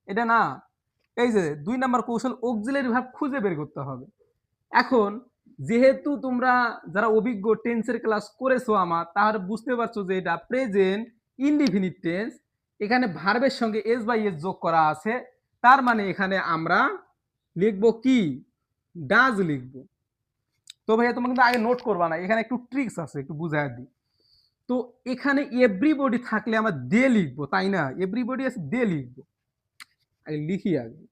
এটা না, এই যে 2 নাম্বার কৌশল, অক্সিলারি ভার্ব খুঁজে বের করতে হবে। এখন যেহেতু তোমরা যারা অভিজ্ঞ টেন্সের ক্লাস করেছো আমার, তাহলে বুঝতে পারছো যে এটা প্রেজেন্ট ইনডিফিনিট টেন্স। এখানে ভার্বের সঙ্গে এস বাই এস যোগ করা আছে, তার মানে এখানে আমরা লিখবো কি, ডাজ লিখবো। তো ভাইয়া তোমরা কিন্তু আগে নোট করবা না, এখানে একটু ট্রিক্স আছে, একটু বুঝাই দিই। তো এখানে এভরিবডি থাকলে আমরা দে লিখবো, তাই না? এভরিবডি আছে, দে লিখবো। আগে লিখি আগে,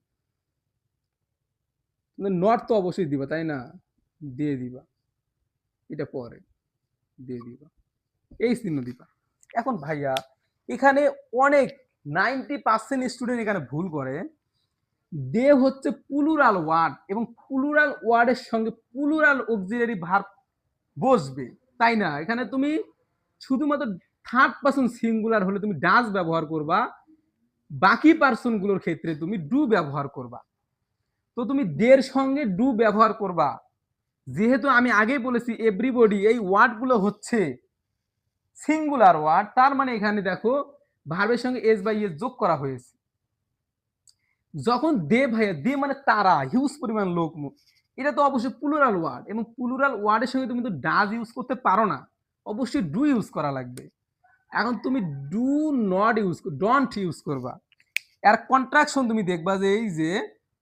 নট তো অবশ্যই দিবা, তাই না? দিয়ে দিবা, এটা পরে দিয়ে দিবা, এই চিহ্ন দিবা। এখন ভাইয়া এখানে অনেক 90% স্টুডেন্ট এখানে ভুল করে। দে হচ্ছে প্লুরাল ওয়ার্ড এবং প্লুরাল ওয়ার্ডের সঙ্গে প্লুরাল অক্সিলারি ভার্ব বসবে, তাই না? এখানে তুমি শুধুমাত্র থার্ড পারসন সিঙ্গুলার হলে তুমি ডাজ ব্যবহার করবা, বাকি পার্সন গুলোর ক্ষেত্রে তুমি ডু ব্যবহার করবা। তো তুমি দের সঙ্গে ডু ব্যবহার করবা। যেহেতু আমি আগেই বলেছি এভরিবডি এই ওয়ার্ডগুলো হচ্ছে সিঙ্গুলার ওয়ার্ড, তার মানে এখানে দেখো ভার্বের সঙ্গে এস বাই এস যোগ করা হয়েছে। যখন দে ভাইয়া, দে মানে তারা, হিউজ পরিমাণ লোক, এটা তো অবশ্যই প্লুরাল ওয়ার্ড এবং প্লুরাল ওয়ার্ডের সঙ্গে তুমি তো ডাজ ইউজ করতে পারো না, অবশ্যই ডু ইউজ করা লাগবে। এখন তুমি do not use, don't use করবা। এর কন্ট্রাকশন তুমি দেখবা যে এই যে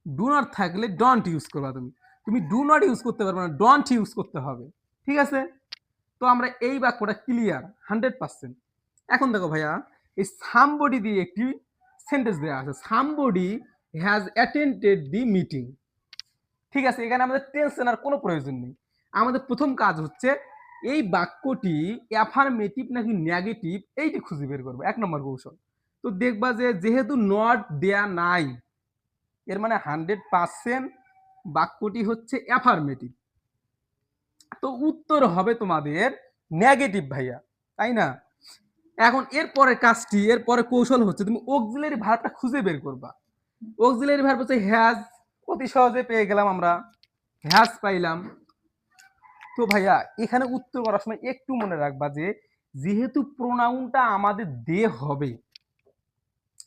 ডু নট থাকলে ডন্ট ইউজ করবা, তুমি তুমি ডু নট ইউজ করতে পারবে না, ডন্ট ইউজ করতে হবে, ঠিক আছে? তো আমরা এই বাক্যটা ক্লিয়ার 100%। এখন দেখো ভাইয়া, এই সামবডি দিয়ে একটি সেন্টেন্স দেওয়া আছে, somebody has attended the meeting. ঠিক আছে, এখানে আমাদের টেন্স নেওয়ার কোনো প্রয়োজন নেই। আমাদের প্রথম কাজ হচ্ছে এই বাক্যটি অ্যাফার্মেটিভ নাকি নেগেটিভ এইটি খুঁজে বের করবো, 1 নম্বর কৌশল। তো দেখবা যে যেহেতু নট দেয়া নাই, এর মানে 100% বাক্যটি হচ্ছে অ্যাফার্মেটিভ। তো উত্তর হবে তোমাদের নেগেটিভ ভাইয়া, তাই না? এখন এর পরের কাজটি, এর পরে কৌশল হচ্ছে তুমি অক্সিলারি ভার্বটা খুঁজে বের করবা। অক্সিলারি ভার্ব হচ্ছে হ্যাজ, অতি সহজে পেয়ে গেলাম আমরা, হ্যাজ পাইলাম। তো ভাইয়া এখানে উত্তর করার সময় একটু মনে রাখবা যে যেহেতু প্রোনাউনটা আমাদের দে হবে,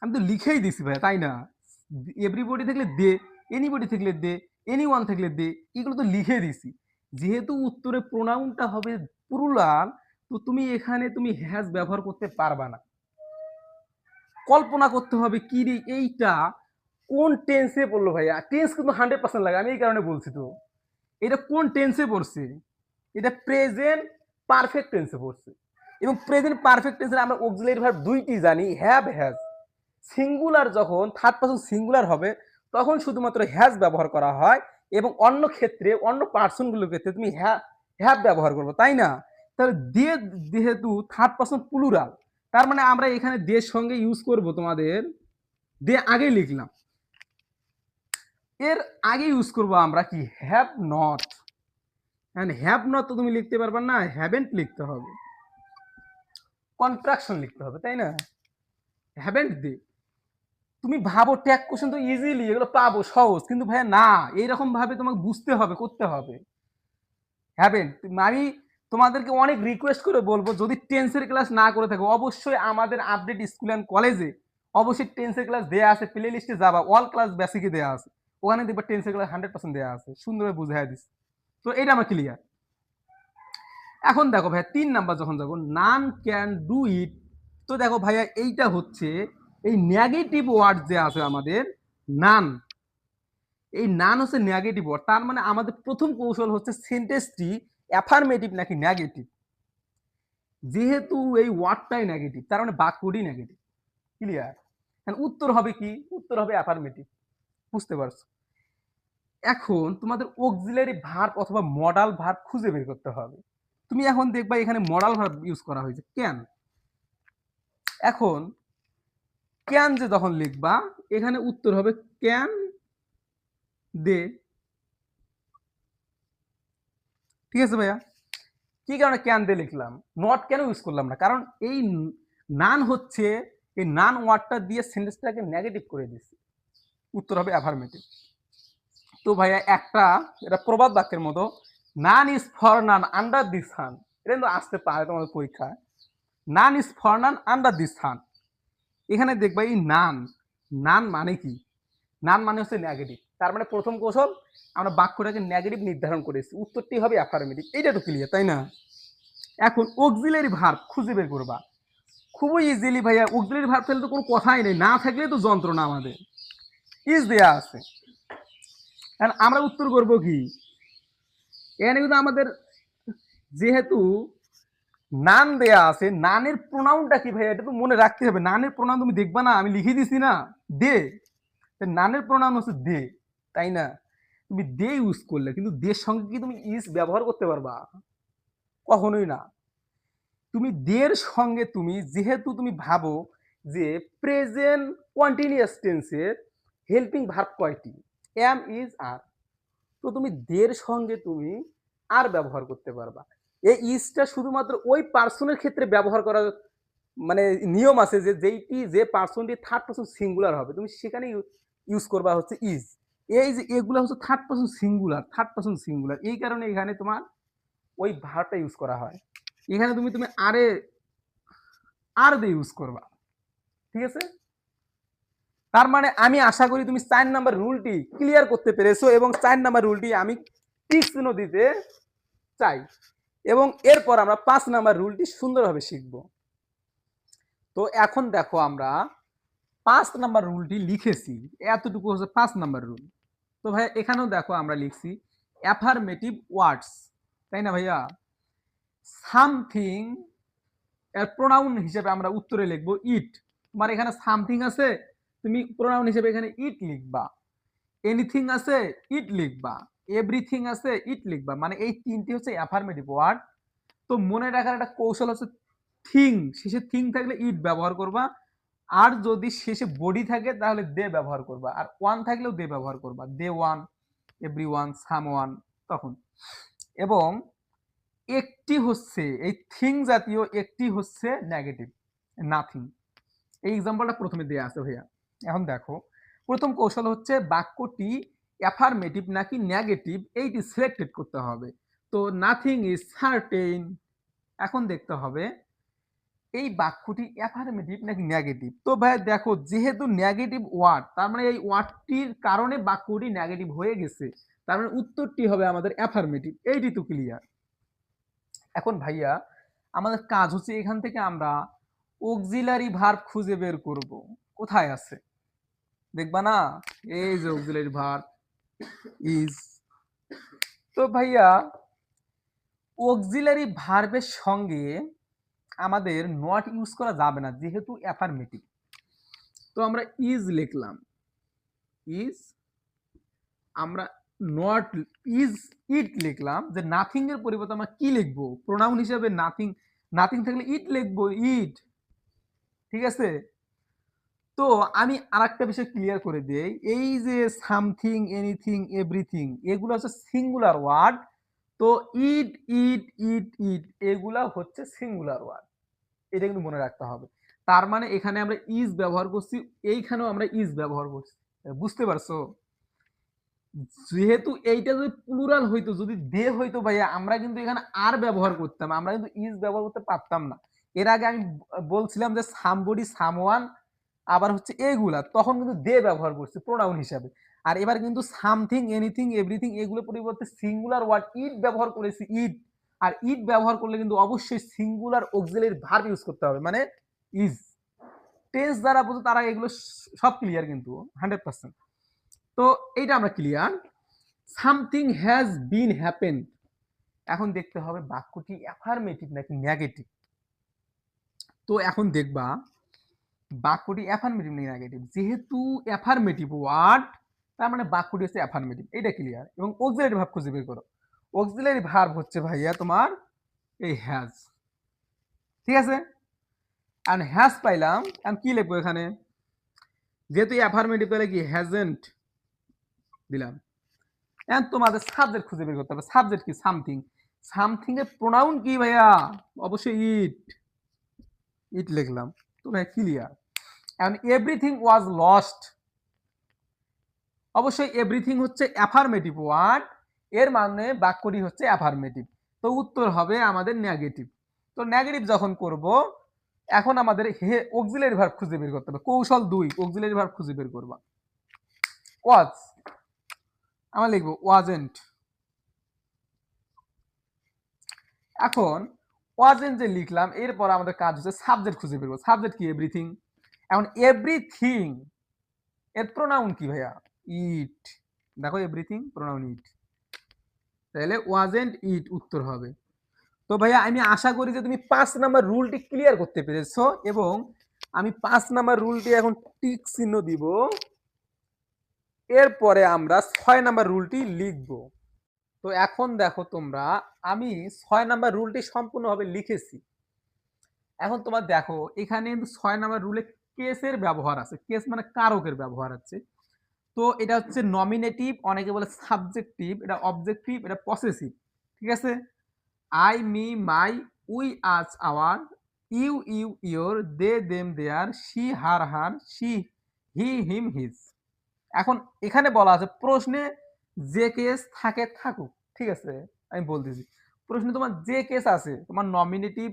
আমি তো লিখেই দিছি ভাইয়া, তাই না? এভরিবডি থাকলে দে, এনিবডি থাকলে দে, এনিওয়ান থাকলে দে, এগুলো তো লিখে দিছি। যেহেতু উত্তরে প্রোনাউনটা হবে প্লুরাল, তো তুমি এখানে তুমি হ্যাজ ব্যবহার করতে পারবা না। কল্পনা করতে হবে কি রে এইটা কোন টেন্সে পড়লো ভাইয়া। টেন্স কিন্তু 100% লাগে, আমি এই কারণে বলছি। তো এটা কোন টেন্সে পড়ছে? এটা প্রেজেন্ট পারফেক্ট টেন্সে পড়ছে এবং প্রেজেন্ট পারফেক্ট টেন্সে আমরা অক্সিলারি ভার্ব দুইটি জানি, হ্যাভ, হ্যাজ। সিঙ্গুলার যখন থার্ড পারসন সিঙ্গুলার হবে তখন শুধুমাত্র হ্যাজ ব্যবহার করা হয় এবং অন্য ক্ষেত্রে, অন্য পার্সনগুলোর ক্ষেত্রে তুমি হ্যাভ ব্যবহার করবো, তাই না? তাহলে দে যেহেতু থার্ড পারসন প্লুরাল, তার মানে আমরা এখানে দের সঙ্গে ইউজ করব তোমাদের দে, আগে লিখলাম, এর আগে ইউজ করব আমরা কি, হ্যাভ নট। হ্যাভ নট তো তুমি লিখতে পারবে না, হ্যাভেন্ট লিখতে হবে, কন্ট্রাকশন লিখতে হবে, তাই না? হ্যাভেন্ট দে। তুমি ভাবো ট্যাগ কোশ্চেন তো ইজিলি এগুলো পাবো সহজ, কিন্তু ভাইয়া না, এইরকম ভাবে তোমাকে বুঝতে হবে, করতে হবে। হ্যাভেন্ট, আমি তোমাদেরকে অনেক রিকোয়েস্ট করে বলবো, যদি টেন্সের ক্লাস না করে থাকো অবশ্যই আমাদের আপডেট স্কুল অ্যান্ড কলেজে অবশ্যই টেন্সের ক্লাস দেওয়া আছে, প্লে লিস্টে যাবা, অল ক্লাস বেসিকে দেওয়া আছে, ওখানে দেখবা টেন্সের ক্লাস 100% দেওয়া আছে, সুন্দরভাবে বুঝাই দিচ্ছে। তো এটা আমার ক্লিয়ার। এখন দেখো ভাইয়া 3 নাম্বার যখন যাবো, নান ক্যান ডু ইট। তো দেখো ভাইয়া এইটা হচ্ছে এই নেগেটিভ ওয়ার্ড যে আছে আমাদের, নান, এই নান হচ্ছে নেগেটিভ ওয়ার্ড, তার মানে আমাদের প্রথম কৌশল হচ্ছে সেন্টেন্সটি অ্যাফার্মেটিভ নাকি নেগেটিভ। যেহেতু এই ওয়ার্ডটাই নেগেটিভ, তার মানে বাক্যটি নেগেটিভ, ক্লিয়ার? উত্তর হবে কি, উত্তর হবে অ্যাফার্মেটিভ, বুঝতে পারছো? এখন তোমাদের অক্সিলারি ভার্ব অথবা মডাল ভার্ব খুঁজে বের করতে হবে। তুমি এখন দেখবা এখানে মডাল ভার্ব ইউজ করা হয়েছে, ক্যান। এখন ক্যান যে যখন লিখবা এখানে উত্তর হবে ক্যান দে, ঠিক আছে ভাইয়া? কি কারণে ক্যান দে লিখলাম, নট কেন ইউজ করলাম না? কারণ এই নান হচ্ছে, এই নান ওয়ার্ডটা দিয়ে সেন্টেন্সটাকে নেগেটিভ করে দিচ্ছে, উত্তর হবে অ্যাফার্মেটিভ। তো ভাইয়া একটা, এটা প্রবাদ বাক্যের মতো, none is for none under the sun, এটা কিন্তু আসতে পারে তোমাদের পরীক্ষায়। None is for none under the sun, এখানে দেখবা এই নান, নান মানে কি, নান মানে হচ্ছে নেগেটিভ, তার মানে প্রথম কৌশল আমরা বাক্যটাকে নেগেটিভ নির্ধারণ করেছি, উত্তরটি হবে অ্যাফার্মেটিভ। এইটা তো ক্লিয়ার, তাই না? এখন অক্সিলারি ভার্ব খুঁজে বের করবা, খুবই ইজিলি ভাইয়া। অক্সিলারি ভার্ব থাকলে তো কোনো কথাই নেই, না থাকলে তো যন্ত্রণা। আমাদের ইজ দেয়া আছে, আমরা উত্তর করব কি? এখানে কিন্তু আমাদের যেহেতু নান দেয়া আছে, নানের প্রোনাউনটা কি ভাইয়া? এটা তো মনে রাখতে হবে। নানের প্রোনাউন তুমি দেখবা না, আমি লিখে দিছি না, দে। নানের প্রোনাউন হচ্ছে দে, তাই না? তুমি দে ইউজ করলে, কিন্তু দের সঙ্গে কি তুমি ইজ ব্যবহার করতে পারবা? কখনোই না। তুমি দের সঙ্গে তুমি যেহেতু তুমি ভাবো যে প্রেজেন্ট কন্টিনিউয়াস টেন্সের হেল্পিং ভার্ব কয়টি? এম, ইজ, আর। তো তুমি দের সঙ্গে তুমি আর ব্যবহার করতে পারবা। এই ইজটা শুধুমাত্র ওই পার্সনের ক্ষেত্রে ব্যবহার করার মানে নিয়ম আছে, যে যেইটি যে পার্সনটি থার্ড পার্সন সিঙ্গুলার হবে তুমি সেখানে ইউজ করবা হচ্ছে ইজ। এই যে এগুলো হচ্ছে third person singular, third person singular, এই কারণে এখানে তোমার ওই ভার্বটা ইউজ করা হয়। এখানে তুমি তুমি আরে আর দিয়ে ইউজ করবা, ঠিক আছে? তার মানে আমি আশা করি তুমি 4 নাম্বার রুলটি ক্লিয়ার করতে পেরেছো, এবং 4 নাম্বার রুলটি আমি টিক চিহ্ন দিতে চাই, এবং এরপর আমরা 5 নাম্বার রুলটি সুন্দরভাবে শিখব। তো এখন দেখো আমরা 5 নাম্বার রুলটি লিখেছি, এতটুকু হচ্ছে 5 নাম্বার রুল। তো ভাই এখানেও দেখো আমরা লিখছি অ্যাফার্মেটিভ ওয়ার্ডস, তাই না ভাইয়া? সামথিং এর প্রোনাউন হিসেবে আমরা উত্তরে লিখবো ইট। তোমার এখানে সামথিং আছে, তুমি প্রোনাউন হিসেবে এখানে ইট লিখবা। এনিথিং আছে, ইট লিখবা। এভরিথিং আছে, ইট লিখবা। মানে এই তিনটি হচ্ছে অ্যাফার্মেটিভ ওয়ার্ড। তো মনে রাখার একটা কৌশল হচ্ছে থিং, শেষে থিং থাকলে ইট ব্যবহার করবা, আর যদি শেষে বডি থাকে তাহলে দে ব্যবহার করবা, আর ওয়ান থাকলেও দে ব্যবহার করবা। দে one, every one, some one, তখন। এবং একটি হচ্ছে এই থিং জাতীয়, একটি হচ্ছে নেগেটিভ, নাথিং। এই এক্সাম্পলটা প্রথমে দেয়া আছে ভাইয়া। এখন দেখো প্রথম কৌশল হচ্ছে বাক্যটি অ্যাফার্মেটিভ নাকি নেগেটিভ এইটি সিলেক্টেড করতে হবে। তো নাথিং ইজ সার্টেন, এখন দেখতে হবে এই বাক্যটি অ্যাফার্মেটিভ নাকি নেগেটিভ। তো ভাই দেখো যেহেতু নেগেটিভ ওয়ার্ড, তার মানে এই ওয়ার্ডটির কারণে বাক্যটি নেগেটিভ হয়ে গেছে, তার মানে উত্তরটি হবে আমাদের অ্যাফার্মেটিভ। এইটি তো ক্লিয়ার। এখন ভাইয়া আমাদের কাজ হচ্ছে এখান থেকে আমরা অক্সিলারি ভার্ব খুঁজে বের করব। কোথায় আছে দেখবা না, এই যে অক্সিলারি ভার্ব ইজ। তো ভাইয়া অক্সিলারি ভার্বের সঙ্গে আমাদের নট ইউজ করা যাবে না যেহেতু অ্যাফার্মেটিভ। তো আমরা ইজ লিখলাম, ইজ। আমরা নট ইজ ইট লিখলাম, যে নাথিং এর পরিবর্তে আমরা কি লিখবো? প্রোনাউন হিসেবে নাথিং, নাথিং থাকলে ইট লিখবো, ইট, ঠিক আছে? তো আমি আরেকটা বিষয় ক্লিয়ার করে দেই, এই যে সামথিং, এনিথিং, এভরিথিং এগুলো হচ্ছে সিঙ্গুলার ওয়ার্ড। তো ইট, ইট, ইট, ইট এগুলা হচ্ছে সিঙ্গুলার ওয়ার্ড, এটা কিন্তু মনে রাখতে হবে। তার মানে এখানে আমরা ইজ ব্যবহার করছি, এইখানেও আমরা ইজ ব্যবহার করছি। বুঝতে পারছো? যেহেতু এইটা যদি প্লুরাল হইতো, যদি দে হইতো ভাইয়া, আমরা কিন্তু এখানে আর ব্যবহার করতাম, আমরা কিন্তু ইজ ব্যবহার করতে পারতাম না। এর আগে আমি বলছিলাম যে সামবডি, সামওয়ান, আবার হচ্ছে এগুলা, তখন কিন্তু দে ব্যবহার করছি প্রোনাউন হিসাবে। আর এবার কিন্তু সামথিং, এনিথিং, এভরিথিং এগুলো পরিবর্তে সিঙ্গুলার ওয়ার্ড ইট ব্যবহার করেছি, ইট। আর ইট ব্যবহার করলে কিন্তু অবশ্যই সিঙ্গুলার অক্সিলারি ভার্ব ইউজ করতে হবে, মানে ইজ। টেন্স যারা বোঝো তারা এগুলো সব ক্লিয়ার কিন্তু 100%। তো এইটা আমরা clear. Something has been happen, এখন দেখতে হবে বাক্যটি অ্যাফার্মেটিভ নাকি নেগেটিভ। তো এখন দেখবা বাক্যটি অ্যাফার্মেটিভ নাকি নেগেটিভ। যেহেতু অ্যাফার্মেটিভ ওয়ার্ড, তার মানে বাক্যটি হচ্ছে অ্যাফার্মেটিভ, এটা ক্লিয়ার। এবং অক্সিলারি ভার্ব খুঁজে বের করো। অক্সিলারি ভার্ব হচ্ছে ভাইয়া তোমার এই হ্যাজ, ঠিক আছে? আর হ্যাজ পাইলাম, আমি কি লিখবো এখানে? যেহেতু অ্যাফার্মেটিভ তাহলে কি হ্যাজেন্ট দিলাম। এখন তোমাদের সাবজেক্ট খুঁজে বের করতে হবে। সাবজেক্ট কি? সামথিং। সামথিং এর প্রোনাউন কি ভাইয়া? অবশ্যই ইট, ইট লিখলাম। তো ভাই ক্লিয়ার। এখন এভরিথিং ওয়াজ লস্ট, অবশ্যই এভরিথিং হচ্ছে অ্যাফার্মেটিভ ওয়ার্ড, এর মানে বাক্যটি হচ্ছে অ্যাফার্মেটিভ। তো উত্তর হবে আমাদের নেগেটিভ। তো নেগেটিভ যখন করব, এখন আমাদের অক্সিলারি ভার্ব খুঁজে বের করতে হবে। কৌশল 2, অক্সিলারি ভার্ব খুঁজে বের করবা। ওয়াজ, আমরা লিখবো ওয়াজেন্ট। এখন ওয়াজেন্ট যে লিখলাম, এরপর আমাদের কাজ হচ্ছে সাবজেক্ট খুঁজে বের করবো। সাবজেক্ট কি? এভরিথিং। এখন এভরিথিং এর প্রোনাউন কি ভাইয়া? ইট। দেখো এভরিথিং প্রোনাউন ইট, তাহলে ওয়াজেন্ট ইট উত্তর হবে। তো ভাইয়া আমি আশা করি যে তুমি 5 নাম্বার রুলটি ক্লিয়ার করতে পেরেছো, এবং আমি 5 নাম্বার রুলটি এখন টিক চিহ্ন দিব। এরপরে আমরা 6 নাম্বার রুলটি লিখব। তো এখন দেখো তোমরা, আমি 6 নাম্বার রুলটি সম্পূর্ণভাবে লিখেছি। এখন তোমার দেখো এখানে কিন্তু 6 নাম্বার রুলে কেসের ব্যবহার আছে। কেস মানে কারকের ব্যবহার আছে। তো এটা হচ্ছে নমিনেটিভ, অনেকে বলে সাবজেক্টিভ, এটা অবজেক্টিভ, এটা পসেসিভ। ঠিক আছে? I, me, my, we, us, our, you, you, your, they, them, their, she, her, her, she, he, him, his. এখন এখানে বলা আছে প্রশ্নে যে কেস থাকে থাকুক। ঠিক আছে, আমি বলতেছি প্রশ্নে তোমার যে কেস আছে, তোমার নমিনেটিভ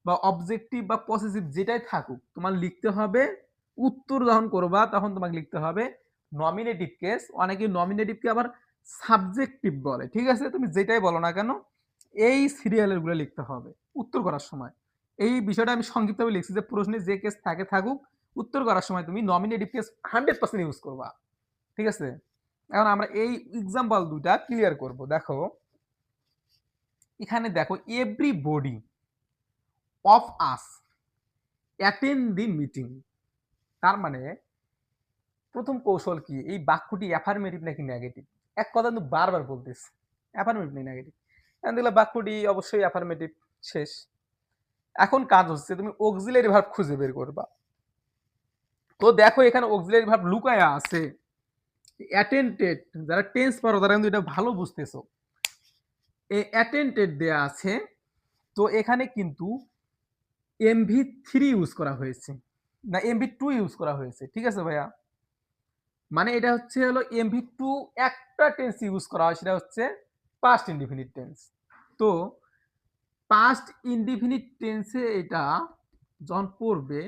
বা অবজেক্টিভ বা পসেসিভ যেটাই থাকুক, তোমার লিখতে হবে। উত্তর যখন করবা তখন তোমাকে লিখতে হবে নমিনেটিভ কেস। অনেকে নমিনেটিভকে আবার সাবজেক্টিভ বলে। ঠিক আছে, তুমি যেটাই বলো না কেন এই সিরিয়ালের গুলো লিখতে হবে উত্তর করার সময়। এই বিষয়টা আমি সংক্ষিপ্তভাবে লিখছি যে প্রশ্নে যে কেস থাকে থাকুক, উত্তর করার সময় তুমি নমিনেটিভ কেস 100% ইউজ করবা। ঠিক আছে, এখন আমরা এই এক্সাম্পল দুটা ক্লিয়ার করব। দেখো এখানে দেখো everybody of us attend the meeting. তার মানে প্রথম কৌশল কি? এই বাক্যটি অ্যাফার্মেটিভ নাকি নেগেটিভ? এক কথা কিন্তু বারবার বলতেছি, অ্যাফার্মেটিভ নাকি নেগেটিভ। এখন দেখলে বাক্যটি অবশ্যই অ্যাফার্মেটিভ। শেষ। এখন কাজ হচ্ছে তুমি অক্সিলারি ভার্ব খুঁজে বের করবা। তো দেখো এখানে অক্সিলারি ভার্ব লুকায়া আছে। অ্যাটেন্টেড, যারা টেন্স পারো তারা কিন্তু এটা ভালো বুঝতেছো। এই অ্যাটেন্টেড দেয়া আছে, তো এখানে কিন্তু MV3 ইউজ করা হয়েছে, না MV2 ইউজ করা হয়েছে। ঠিক আছে ভাইয়া, মানে এটা হচ্ছে হলো MV2 একটা টেন্স ইউজ করা হয়, সেটা হচ্ছে পাস্ট ইনডিফিনিট টেন্স। তো পাস্ট ইনডিফিনিট টেন্সে এটা যখন পড়বে,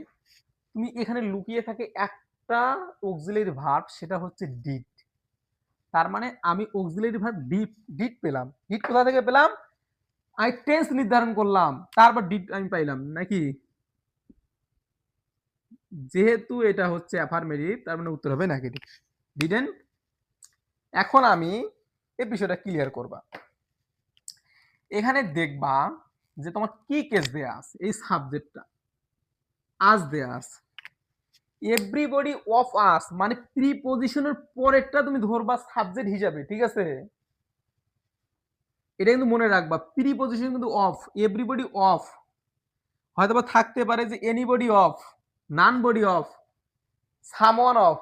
তুমি এখানে লুকিয়ে থাকে একটা অক্সিলারি ভার্ব, সেটা হচ্ছে ডিড। তার মানে আমি অক্সিলারি ভার্ব ডিড ডিড পেলাম। ডিড কোথা থেকে পেলাম? আমি টেন্স নির্ধারণ করলাম, তারপর ডিড আমি পাইলাম নাকি? যেহেতু এটা হচ্ছে অ্যাফার্মেটিভ, তার মানে উত্তর হবে নেগেটিভ, ডিডেন্ট। এখন আমি এই বিষয়টা ক্লিয়ার করবা। এখানে দেখবা যে তোমার কি কেস দেয়া আছে। এই সাবজেক্টটা আজ দেয়া আছে, এভরিবডি অফ আস মানে প্রিপজিশনের পরেরটা তুমি ধরবা সাবজেক্ট হিসাবে। ঠিক আছে, এটা কিন্তু মনে রাখবা, প্রিপজিশন কিন্তু অফ। এভরিবডি অফ হয়তোবা থাকতে পারে যে anybody of, none body of, someone of.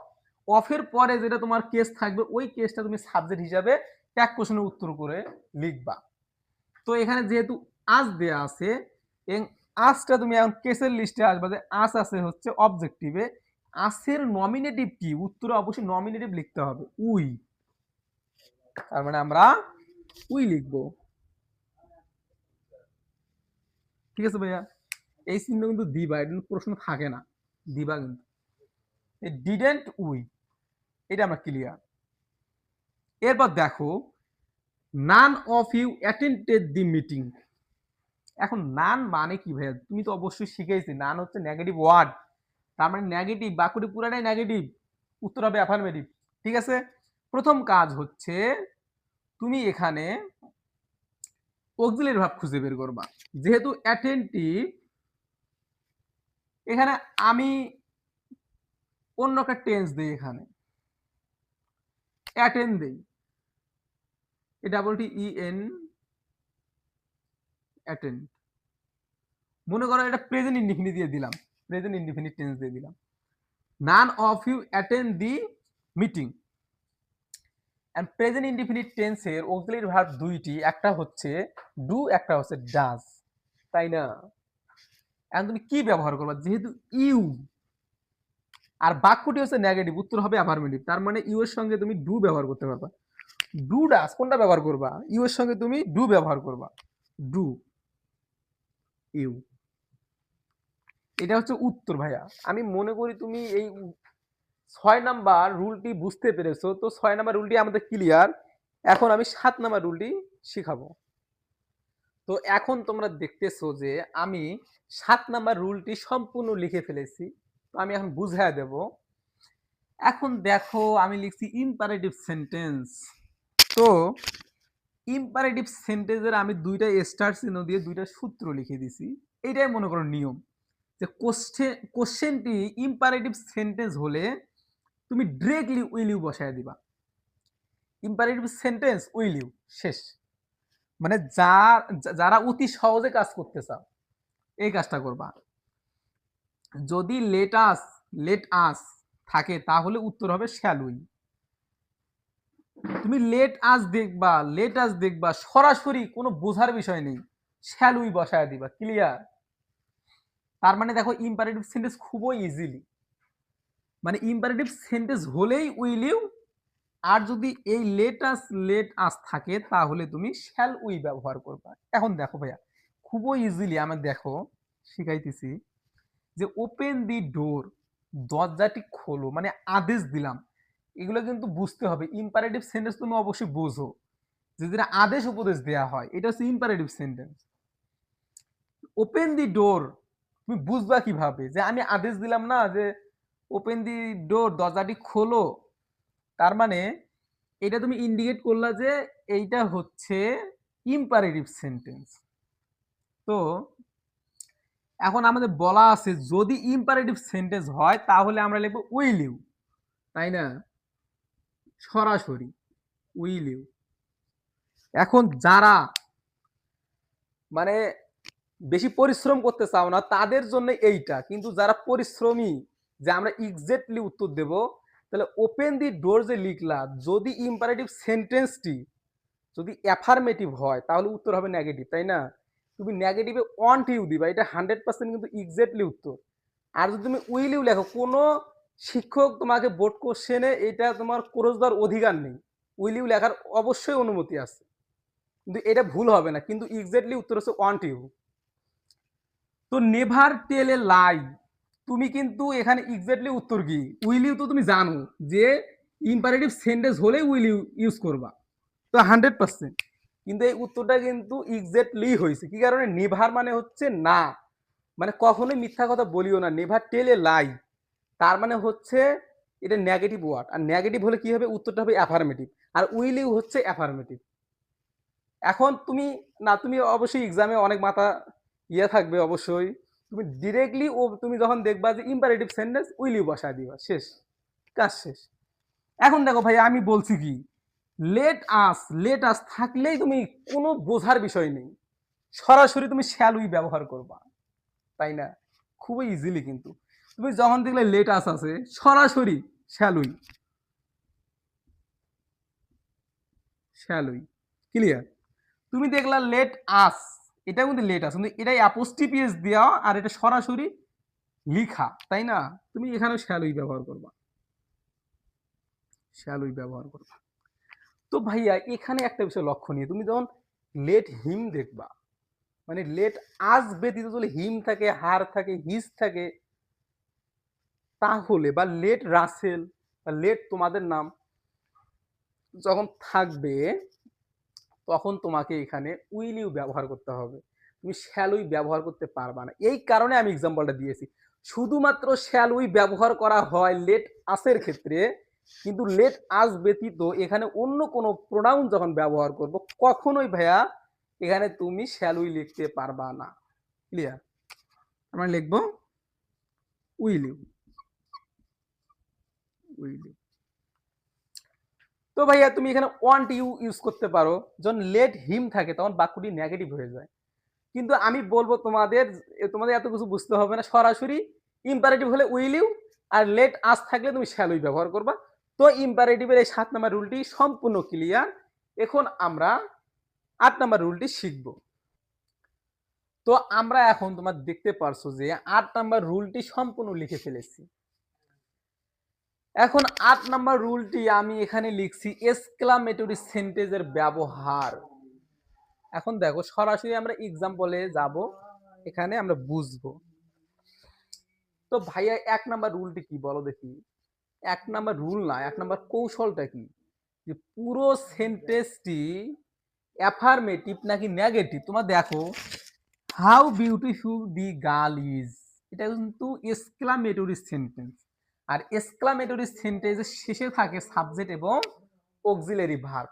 অফের পরে যেটা তোমার কেস থাকবে, ওই কেসটা তুমি সাবজেক্ট হিসাবে ট্যাগ কোশ্চেনের উত্তর করে লিখবা। তো এখানে যেহেতু আজ দেয়া আছে, এবং আজটা তুমি এখন কেসের লিস্টে আসবা যে আজ আছে হচ্ছে অবজেক্টিভে। আসের নমিনেটিভ কি? উত্তরে অবশ্যই নমিনেটিভ লিখতে হবে, উই। তার মানে আমরা উই লিখবো। ঠিক আছে ভাইয়া, এই চিহ্ন কিন্তু দিবা, এটা কিন্তু প্রশ্ন থাকে না, দিবা কিন্তু। ডিডেন্ট উই, এটা আমরা ক্লিয়ার। এরপর দেখো none of you attended the meeting. এখন নান মানে কি ভাইয়া? তুমি তো অবশ্যই শিখেছি, নান হচ্ছে নেগেটিভ ওয়ার্ড। তার মানে নেগেটিভ, বাক্যটি পুরাটাই নেগেটিভ, উত্তর হবে অ্যাফার্মেটিভ। ঠিক আছে, প্রথম কাজ হচ্ছে তুমি এখানে অক্সিলারি ভার্ব খুঁজে বের করবা। যেহেতু অ্যাটেন্টিভ, এখানে আমি অন্য একটা টেন্স দেই, এখানে অ্যাটেন্ড দেই, EN অ্যাটেন্ড। মনে করো এটা প্রেজেন্ট ইনডিফিনিট দিয়ে দিলাম, প্রেজেন্ট ইনডিফিনিট টেন্স দিয়ে দিলাম। None of you attend the meeting. And present indefinite টেন্সের অক্সিলারি ভার্ব দুইটি, একটা হচ্ছে ডু, একটা হচ্ছে ডাজ, তাই না? এখন তুমি কি ব্যবহার করবা? যেহেতু ইউ আর বাক্যটি হচ্ছে নেগেটিভ, উত্তর হবে অ্যাফার্মেটিভ। তার মানে ইউ এর সঙ্গে তুমি ডু ব্যবহার করতে পারবা। ডু ডাজ কোনটা ব্যবহার করবা? ইউ এর সঙ্গে তুমি ডু ব্যবহার করবা, ডু ইউ। এটা হচ্ছে উত্তর ভাইয়া। আমি মনে করি তুমি এই 6 নাম্বার রুলটি বুঝতে পেরেছো, তো 6 নাম্বার রুলটি আমাদের ক্লিয়ার। এখন আমি 7 নাম্বার রুলটি শিখাবো। তো এখন তোমরা দেখতেছো যে আমি 7 নাম্বার রুলটি সম্পূর্ণ লিখে ফেলেছি। তো আমি এখন বুঝাইয়া দেব। এখন দেখো আমি লিখছি ইম্পারেটিভ সেন্টেন্স। তো ইম্পারেটিভ সেন্টেন্সের আমি ২ টা স্টার চিহ্ন দিয়ে ২ টা সূত্র লিখে দিছি। এইটাই মনে করো নিয়ম। যে কোশ্চেনটি ইম্পারেটিভ সেন্টেন্স হলে তুমি ডিরেক্টলি উইল ইউ বসায় দিবা। ইম্পারেটিভ সেন্টেন্স উইল ইউ শেষ। মানে যারা অতি সহজে কাজ করতে চাও এই কাজটা করবা। যদি লেট আস থাকে তাহলে উত্তর হবে শ্যাল উই। তুমি লেট আস দেখবা সরাসরি কোনো বোঝার বিষয় নেই, শ্যাল উই বসায় দিবা, ক্লিয়ার। তার মানে দেখো ইম্পারেটিভ সেন্টেন্স খুবই ইজিলি, মানে ইম্পারেটিভ সেন্টেন্স হলেই উইল ইউ, আর যদি এই লেট আস থাকে তাহলে তুমি শ্যাল উই ব্যবহার করবা। এখন দেখো ভাইয়া খুবই ইজিলি আমার দেখো শিখাইতেছি যে ওপেন দি ডোর, দরজাটি খোলো, মানে আদেশ দিলাম। এগুলো কিন্তু বুঝতে হবে। ইম্পারেটিভ সেন্টেন্স তুমি অবশ্যই বোঝো যে যেটা আদেশ উপদেশ দেওয়া হয় এটা হচ্ছে ইম্পারেটিভ সেন্টেন্স। ওপেন দি ডোর তুমি বুঝবা কিভাবে যে আমি আদেশ দিলাম না যে ওপেন দি ডোর, দরজাটি খোলো, তার মানে এটা তুমি ইন্ডিকেট করলা যে এইটা হচ্ছে ইম্পারেটিভ সেন্টেন্স। তো এখন আমাদের বলা আছে যদি ইম্পারেটিভ সেন্টেন্স হয় তাহলে আমরা লিখবো উইল ইউ, তাই না, সরাসরি উইল ইউ। এখন যারা মানে বেশি পরিশ্রম করতে চাও না তাদের জন্য এইটা, কিন্তু যারা পরিশ্রমী যে আমরা এক্স্যাক্টলি উত্তর দেব, তাহলে ওপেন দি ডোর যে লিখলা যদি ইম্পারেটিভ সেন্টেন্সটি যদি অ্যাফার্মেটিভ হয় তাহলে উত্তর হবে নেগেটিভ, তাই না। তুমি নেগেটিভে ওয়ান্ট ইউ দিবা, এটা 100% কিন্তু এক্স্যাক্টলি উত্তর। আর যদি তুমি উইল ইউ লেখো, কোনো শিক্ষক তোমাকে বোর্ড কোশ্চেনে এটা তোমার ক্রস দেওয়ার অধিকার নেই, উইল ইউ লেখার অবশ্যই অনুমতি আছে, কিন্তু এটা ভুল হবে না, কিন্তু এক্স্যাক্টলি উত্তর হচ্ছে ওয়ান্ট ইউ। তো নেভার টেল এ লাই, তুমি কিন্তু এখানে এক্স্যাক্টলি উত্তর কি, উইল ইউ তো তুমি জানো যে ইম্পারেটিভ সেন্টেন্স হলেই উইল ইউ ইউজ করবা, তো 100%। কিন্তু এই উত্তরটা কিন্তু এক্স্যাক্টলি হয়েছে কি কারণে, নেভার মানে হচ্ছে না, মানে কখনোই মিথ্যা কথা বলিও না, নেভার টেল এ লাই, তার মানে হচ্ছে এটা নেগেটিভ ওয়ার্ড, আর নেগেটিভ হলে কি হবে, উত্তরটা হবে অ্যাফার্মেটিভ, আর উইল ইউ হচ্ছে অ্যাফার্মেটিভ। এখন তুমি না, তুমি অবশ্যই এক্সামে অনেক মাথা থাকবে অবশ্যই, তুমি ডিরেক্টলি ও তুমি যখন দেখবা যে ইম্পারেটিভ সেন্টেন্স উইল ইউ বসায় দিবা, শেষ, কাজ শেষ। এখন দেখো ভাই আমি বলছি কি, লেট আস থাকলেই তুমি কোনো বোঝার বিষয় নেই, সরাসরি তুমি শ্যাল উই ব্যবহার করবা, তাই না, খুবই ইজিলি। কিন্তু তুমি যখন দেখলে লেট আস আছে সরাসরি শ্যাল উই, ক্লিয়ার। তুমি দেখলা লেট আস, এটা কিন্তু লেট আস, কিন্তু এটাই অ্যাপোস্ট্রোফি দেওয়া আর এটা সরাসরি লিখা, তাই না, তুমি এখানে শ্যালই ব্যবহার করবা, শ্যালই ব্যবহার করবা। তো ভাইয়া এখানে একটা বিষয় লক্ষণীয়, তুমি যখন লেট হিম দেখবা, মানে লেট আস ব্যতীত যদি হিম থাকে, হার থাকে, হিজ থাকে, তাহলে বা লেট রাসেল বা লেট তোমাদের নাম যখন থাকবে তখন তোমাকে এখানে উইল ইউ ব্যবহার করতে হবে, তুমি শ্যাল উই ব্যবহার করতে পারবা না। এই কারণে আমি এক্সাম্পলটা দিয়েছি, শুধুমাত্র শ্যাল উই ব্যবহার করা হয় লেট আসের ক্ষেত্রে, কিন্তু লেট আস ব্যতীত এখানে অন্য কোনো প্রোনাউন যখন ব্যবহার করব কখনোই ভাইয়া এখানে তুমি শ্যাল উই লিখতে পারবা না, ক্লিয়ার। আমরা লিখবো উইল ইউ, উইল ইউ। তো ভাইয়া তুমি এখানে ওয়ান্ট ইউ ইউজ করতে পারো, যখন লেট হিম থাকে তখন বাক্যটি নেগেটিভ হয়ে যায়, কিন্তু আমি বলবো তোমাদের তোমাদের এত কিছু বুঝতে হবে না, সরাসরি ইম্পারেটিভ হলে উইল ইউ, আর লেট আস থাকলে তুমি শ্যাল উই ব্যবহার করবা। তো ইম্পারেটিভের এই 7 নাম্বার রুলটি সম্পূর্ণ ক্লিয়ার। এখন আমরা 8 নাম্বার রুলটি শিখব। তো আমরা এখন তোমার দেখতে পারছো যে 8 নাম্বার রুলটি সম্পূর্ণ লিখে ফেলেছি। এখন 8 নাম্বার রুলটি আমি এখানে লিখছি এক্সক্লামেটরি সেন্টেন্সের ব্যবহার। এখন দেখো সরাসরি আমরা এক্সাম্পলে যাব, এখানে আমরা বুঝবো। তো ভাইয়া 1 নাম্বার রুলটি কি বলো দেখি। এক নাম্বার রুল না, এক নাম্বার কৌশলটা কি, যে পুরো সেন্টেন্সটি অ্যাফার্মেটিভ নাকি নেগেটিভ। তোমার দেখো, how beautiful the girl is, এটা কিন্তু এক্সক্লামেটরি সেন্টেন্স। আর এক্সক্লামেটরি সেন্টেন্সের শেষে থাকে সাবজেক্ট এবং অক্সিলারি ভার্ব।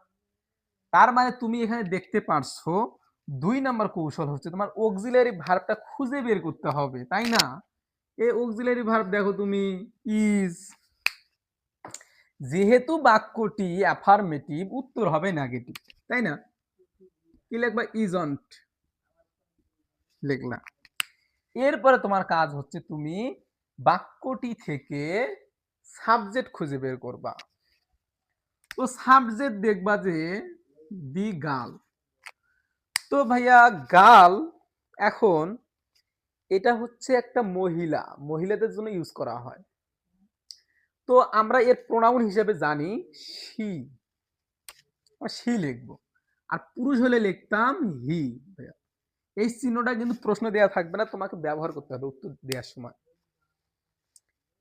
তার মানে তুমি এখানে দেখতে পারছো 2 নাম্বার কৌশল হচ্ছে তোমার অক্সিলারি ভার্বটা খুঁজে বের করতে হবে, তাই না? এই অক্সিলারি ভার্ব দেখো তুমি, ইজ। যেহেতু বাক্যটি অ্যাফার্মেটিভ, উত্তর হবে নেগেটিভ, তাই না? কি লিখবা? ইজন্ট লিখলা। এরপরে তোমার কাজ হচ্ছে তুমি বাক্যটি থেকে সাবজেক্ট খুঁজে বের করবা। তো সাবজেক্ট দেখবা যে দি গার্ল। তো ভাইয়া গার্ল, এখন এটা হচ্ছে একটা মহিলা, মহিলাদের জন্য ইউজ করা হয়। তো আমরা এর প্রোনাউন হিসেবে জানি শি, শি লিখবো। আর পুরুষ হলে লিখতাম হি। ভাইয়া এই চিহ্নটা কিন্তু প্রশ্ন দেওয়া থাকবে না, তোমাকে ব্যবহার করতে হবে উত্তর দেওয়ার সময়।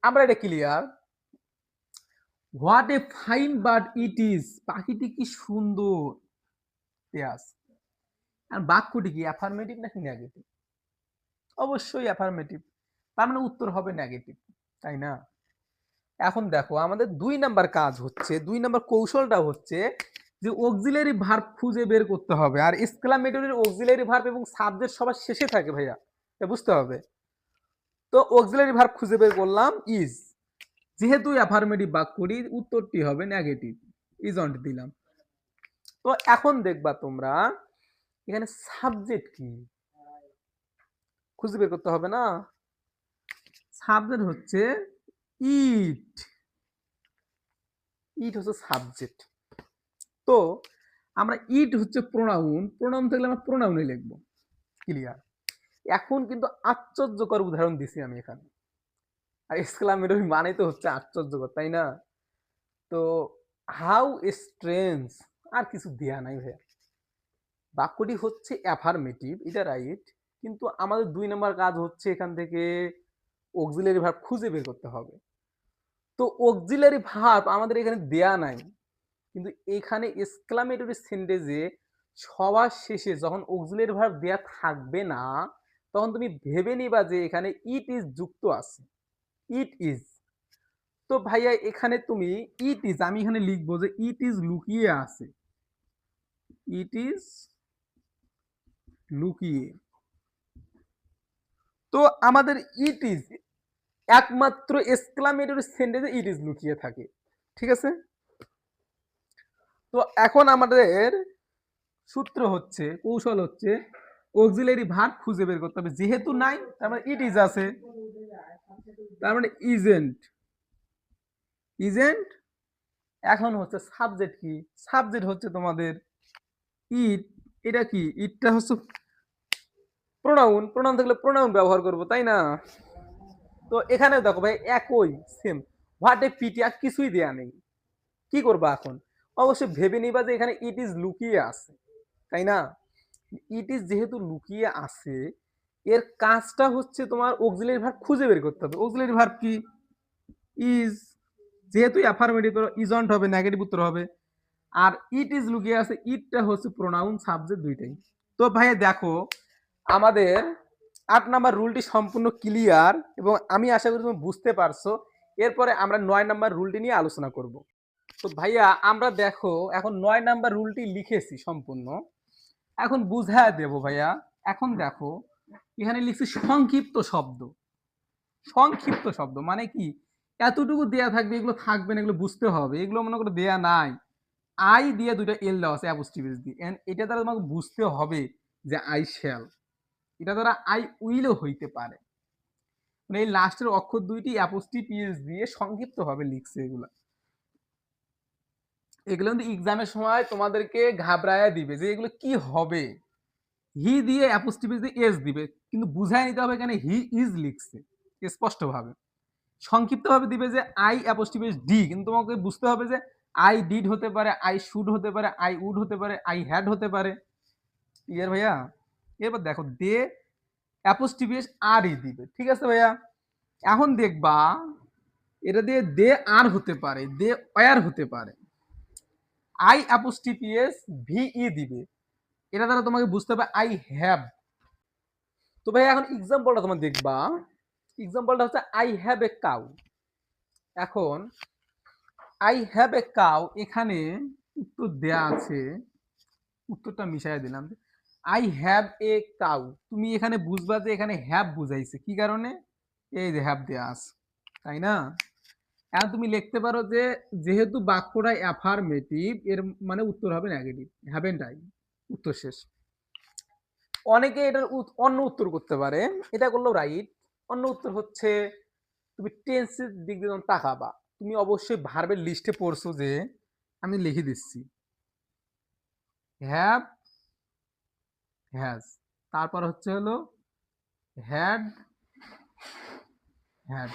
আমরা এটা clear. What a fine bird it is, পাখিটি কি সুন্দর। ইয়াস। আর বাক্যটি কি অ্যাফার্মেটিভ নাকি নেগেটিভ? অবশ্যই অ্যাফার্মেটিভ, তার মানে উত্তর হবে নেগেটিভ, তাই না? এখন দেখো আমাদের 2 নাম্বার কাজ হচ্ছে, 2 নাম্বার কৌশলটা হচ্ছে যে অক্সিলারি ভার্ব খুঁজে বের করতে হবে। আর এক্সক্লামেটরির অক্সিলারি ভার্ব এবং সাবজেক্ট সবার শেষে থাকে ভাইয়া, এটা বুঝতে হবে। তো অক্সিলারি ভার্ব খুঁজে বের করলাম ইজ, যেহেতু অ্যাফার্মেটিভ বাক্যটি, উত্তরটি হবে নেগেটিভ, ইজন্ট দিলাম। তো এখন দেখবা তোমরা এখানে সাবজেক্ট কি খুঁজে বের করতে হবে না? সাবজেক্ট হচ্ছে ইট, ইট হচ্ছে সাবজেক্ট। তো আমরা ইট হচ্ছে প্রোনাউন, প্রোনাউন থাকলে আমরা প্রোনাউনে লিখবো, ক্লিয়ার। এখন কিন্তু আশ্চর্যকর উদাহরণ দিছি আমি এখানে, আর এক্সক্লামেটরি মানে তো হচ্ছে আশ্চর্যকর, তাই না? তো হাউ স্ট্রেঞ্জ, আর কিছু দেয়া নাই ভাইয়া। বাক্যটি হচ্ছে অ্যাফার্মেটিভ, এটা রাইট, কিন্তু আমাদের 2 নম্বর কাজ হচ্ছে এখান থেকে অক্সিলারি ভার্ব খুঁজে বের করতে হবে। তো অক্সিলারি ভার্ব আমাদের এখানে দেয়া নাই, কিন্তু এখানে এক্সক্লামেটরি সেন্টেন্সে সবার শেষে যখন অক্সিলারি ভার্ব দেয়া থাকবে না, তখন তুমি ভেবে নিবা যে এখানে ইট ইজ যুক্ত আছে, ইট ইজ। তো ভাইয়া এখানে তুমি ইট ইজ, আমি এখানে লিখবো যে ইট ইজ লুকিয়ে আছে, ইট ইজ লুকিয়ে। তো আমাদের ইট ইজ একমাত্র এক্সক্লামেটরি সেন্টেন্সে ইট ইজ লুকিয়ে থাকে, ঠিক আছে? তো এখন আমাদের সূত্র হচ্ছে, কৌশল হচ্ছে অক্সিলারি ভার্ব খুঁজে বের করতে হবে। যেহেতু নাই তার মানে ইট ইজ আছে, তার মানে ইজেন্ট, ইজেন্ট। এখন হচ্ছে সাবজেক্ট কি, সাবজেক্ট হচ্ছে তোমাদের ইট। এটা কি, ইটটা হচ্ছে প্রোনাউন, প্রোনাউন থাকলে প্রোনাউন ব্যবহার করব, তাই না? তো এখানে দেখো ভাই একই সেম, হোয়াট এ পিটি, আর কিছুই দেয়া নেই। কি করবা এখন? অবশ্যই ভেবে নিবা যে এখানে ইট ইজ লুকিয়ে আছে, তাই না? ইট ইজ যেহেতু লুকিয়ে আছে, এর কাজটা হচ্ছে তোমার অক্সিলারি ভার্ব খুঁজে বের করতে হবে। অক্সিলারি ভার্ব কি? ইজ। যেহেতু অ্যাফার্মেটিভ, ইজন্ট হবে, নেগেটিভ উত্তর হবে। আর ইট ইজ লুকিয়ে আছে, ইটটা হচ্ছে প্রোনাউন সাবজেক্ট দুইটাই। তো ভাই দেখো আমাদের 8 নাম্বার রুলটি সম্পূর্ণ ক্লিয়ার, এবং আমি আশা করি তুমি বুঝতে পারছো। এরপরে আমরা 9 নাম্বার রুলটি নিয়ে আলোচনা করব। তো ভাইয়া আমরা দেখো এখন 9 নাম্বার রুলটি লিখেছি সম্পূর্ণ, এখন বুঝায় দেব ভাইয়া। এখন দেখো এখানে লিখছি সংক্ষিপ্ত শব্দ। সংক্ষিপ্ত শব্দ মানে কি, এতটুকু দেয়া থাকবে, এগুলো থাকবে না, এগুলো বুঝতে হবে। এগুলো মনে করে দেয়া নাই, আই দিয়ে দুইটা এল দেওয়া আছে অ্যাপোস্ট্রোফ দিয়ে, এন্ড এটা দ্বারা তোমাকে বুঝতে হবে যে আই শ্যাল, এটা দ্বারা আই উইলও হইতে পারে। মানে এই লাস্টের অক্ষর দুইটি অ্যাপোস্ট্রোফ দিয়ে সংক্ষিপ্ত ভাবে লিখছে। এগুলো এগুলো কিন্তু এক্সামের সময় তোমাদেরকে ঘাবড়ায়া দিবে যে এগুলো কি হবে। হি দিয়ে অ্যাপোস্ট্রোফ দিয়ে এস দিবে, কিন্তু বুঝায় নিতে হবে এখানে হি ইজ লিখছে স্পষ্টভাবে। সংক্ষিপ্ত ভাবে দিবে যে আই অ্যাপোস্ট্রোফ ডি, কিন্তু তোমাকে বুঝতে হবে যে আই ডিড হতে পারে, আই শুড হতে পারে, আই উড হতে পারে, আই হ্যাড হতে পারে। ক্লিয়ার ভাইয়া? এবার দেখো দে অ্যাপোস্ট্রোফ আর ই দিবে, ঠিক আছে ভাইয়া? এখন দেখবা এটা দিয়ে দে আর হতে পারে, দে ওয়ার হতে পারে, আই অ্যাপোস্ট্রোফি ভিই দিবে, এটা দ্বারা তোমাকে বুঝতে হবে আই হ্যাভ। তো ভাই এখন এক্সাম্পলটা তোমার দেখবা, এক্সাম্পলটা হচ্ছে আই হ্যাভ এ কাউ। এখন আই হ্যাভ এ কাউ, এখানে উত্তর দেয়া আছে, উত্তরটা মিশাই দিলাম। আই হ্যাভ এ কাউ, তুমি এখানে বুঝবা যে এখানে হ্যাভ বুঝাইছে কি কারণে, এই যে হ্যাভ দেয়া আছে, তাই না? এখন তুমি লিখতে পারো যে যেহেতু বাক্যটা অ্যাফার্মেটিভ, এর মানে উত্তর হবে নেগেটিভ, হ্যাভেন্ট আই, উত্তর শেষ। অনেকে এটার অন্য উত্তর করতে পারে, এটা করলেও রাইট। অন্য উত্তর হচ্ছে তুমি টেন্সের দিক দিয়ে যখন তাকাবা, তুমি অবশ্যই ভার্বের লিস্টে পড়ছো যে, আমি লিখে দিচ্ছি হ্যাভ, হ্যাজ, তারপর হচ্ছে হলো হ্যাড, হ্যাড,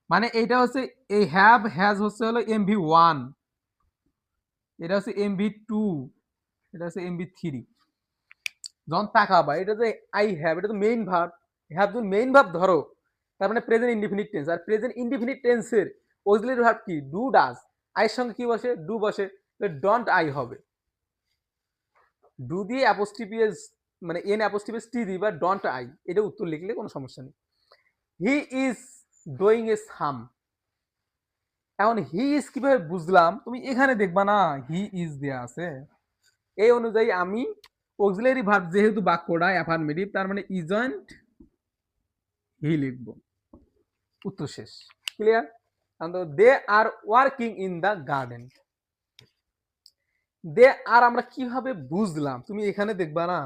মানে এইটা হচ্ছে এই হ্যাভ হ্যাজ হচ্ছে হলো MV1, এটা হচ্ছে MV2, এটা হচ্ছে MV3। যখন তাকাবা এটা যে আই হ্যাভ, এটা তো মেইন ভার্ব, হ্যাভ যদি মেইন ভার্ব ধরো, তার মানে প্রেজেন্ট ইনডিফিনিট টেন্স, আর প্রেজেন্ট ইনডিফিনিট টেন্সের অক্সিলারি ভার্ব কি, ডু ডাজ, আইয়ের সঙ্গে কি বসে, ডু বসে, ডন্ট আই হবে। ডু দিয়ে অ্যাপোস্ট্রোফি মানে এন অ্যাপোস্ট্রোফি টি দিবা, ডন্ট আই, এটা উত্তর লিখলে কোনো সমস্যা নেই। হি ইজ ডুইং এ সাম, এখন হি ইজ কিভাবে বুঝলাম, তুমি এখানে দেখবা না হি ইজ দেয়া আছে, এই অনুযায়ী আমি অক্সিলারি ভার্ব যেহেতু বাক্যটা অ্যাফার্মেটিভ, তার মানে ইজন্ট হি লিখব, উত্তর শেষ। Clear? They are working in the garden, they are আমরা কিভাবে বুঝলাম, তুমি এখানে দেখবা না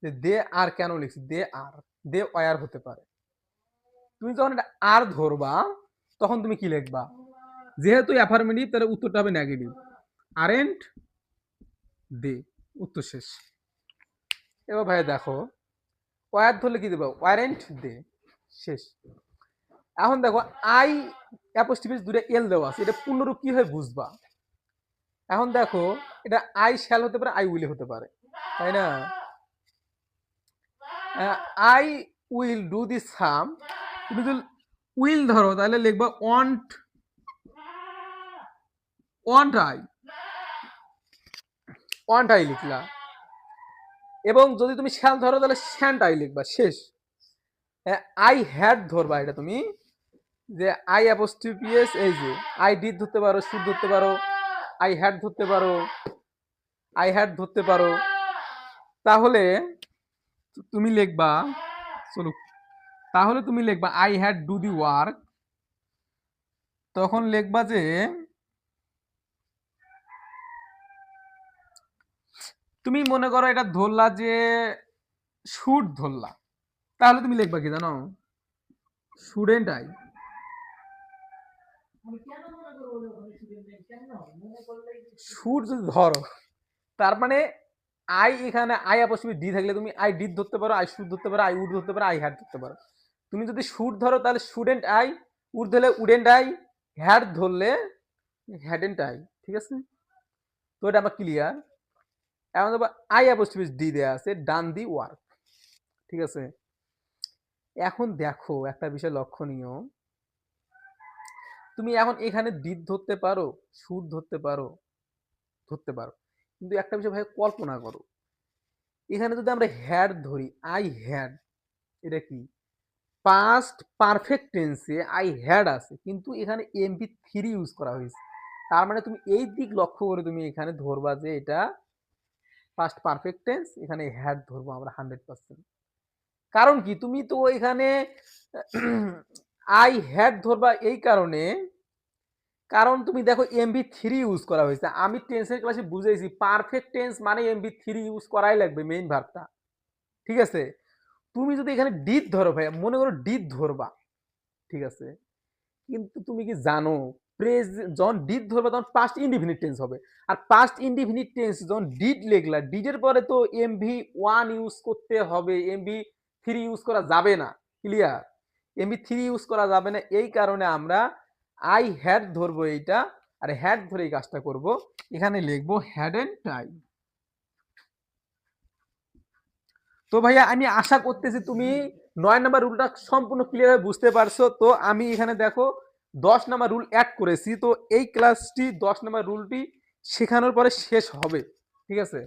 যে দে আর কেন লিখছি, দে আর, দে ওয়ার হতে পারে। তুমি যখন এটা আর ধরবা তখন তুমি কি লিখবা, যেহেতু অ্যাফার্মেটিভ তাহলে উত্তরটা হবে নেগেটিভ, আরেন্ট দে, উত্তর শেষ। এবার ভাই দেখো ওয়ার ধরলে কি দেবো, ওয়ারেন্ট দে, শেষ। এখন দেখো আই অ্যাপোস্ট্রোফি দুটো এল দেওয়া আছে, এটা পূর্ণরূপ কি হয় বুঝবা। এখন দেখো এটা আই শ্যাল হতে পারে, আই উইল হতে পারে, তাই না? I will do this sum, তুমি যদি উইল ধরো তাহলে লিখবা want, want I, want I লিখলা। এবং যদি তুমি শ্যাল ধরো তাহলে শ্যান্ট আই লিখবা, শেষ। আই হ্যাড ধরবা, এটা তুমি যে আই অ্যাপোস্ট্রোফি এই যে আই ডিড ধরতে পারো, শুড ধরতে পারো, আই হ্যাড ধরতে পারো, আই হ্যাড ধরতে পারো। তাহলে তুমি লিখবা, চলো, তাহলে তুমি লিখবা I had do the work, তখন লিখবা যে তুমি মনে করো এটা ধরলা যে শুড ধরলা, তাহলে তুমি লিখবা কি জানো, শুডেন্ট আই। শুড যদি ধরো তার মানে আই, এখানে আই অ্যাপোস্ট্রোফি ডি থাকলে তুমি আই ডিড ধরতে পারো, আই শুড ধরতে পারো, আই উড ধরতে পারো, আই হ্যাড ধরতে পারো। তুমি যদি শুড ধরো তাহলে শুডেন্ট আই, উড ধরলে উডেন্ট আই, হ্যাড ধরলে হ্যাডেন্ট আই, ঠিক আছে? তো এটা আমার ক্লিয়ার। এখন দেখো আই অ্যাপোস্ট্রোফি ডি দেয়া আছে, ডান দি ওয়ার্ক, ঠিক আছে? এখন দেখো একটা বিষয় লক্ষণীয়, তুমি এখন এখানে ডিড ধরতে পারো, শুড ধরতে পারো, ধরতে পারো, কিন্তু একটা বিষয় ভাই কল্পনা করো, এখানে যদি আমরা হ্যাড ধরি, আই হ্যাড, এটা কি পাস্ট পারফেক্ট টেন্সে আই হ্যাড আছে, কিন্তু এখানে MP3 ইউজ করা হয়েছে, তার মানে তুমি এই দিক লক্ষ্য করে তুমি এখানে ধরবা যে এটা পাস্ট পারফেক্ট টেন্স, এখানে হ্যাড ধরবো আমরা 100%। কারণ কি, তুমি তো এখানে আই হ্যাড ধরবা এই কারণে, কারণ তুমি দেখো MP3 ইউজ করা হয়েছে, আমি টেন্সের ক্লাসে বুঝাইছি পারফেক্ট টেন্স মানে MP3 ইউজ করাই লাগবে মেইন ভার্বটা, ঠিক আছে? তুমি যদি এখানে ডিড ধরো ভাই, মনে করো ডিড ধরবা, ঠিক আছে, কিন্তু তুমি কি জানো যখন ডিড ধরবা তখন পাস্ট ইনডিফিনিট টেন্স হবে, আর পাস্ট ইনডিফিনিট টেন্স যখন ডিড লিখলা, ডিডের পরে তো MV1 ইউজ করতে হবে, MV3 ইউজ করা যাবে না। ক্লিয়ার? MV3 ইউজ করা যাবে না, এই কারণে আমরা আই হ্যাড ধরবো এইটা, আর হ্যাড ধরে এই কাজটা করব, এখানে লিখবো হ্যাডেন্ট আই। তো ভাইয়া আমি আশা করতেছি তুমি 9 নাম্বার রুলটা সম্পূর্ণ ক্লিয়ার হয়ে বুঝতে পারছো। তো আমি এখানে দেখো 10 নাম্বার রুল অ্যাড করেছি। তো এই ক্লাসটি 10 নাম্বার রুলটি শেখানোর পরে শেষ হবে, ঠিক আছে?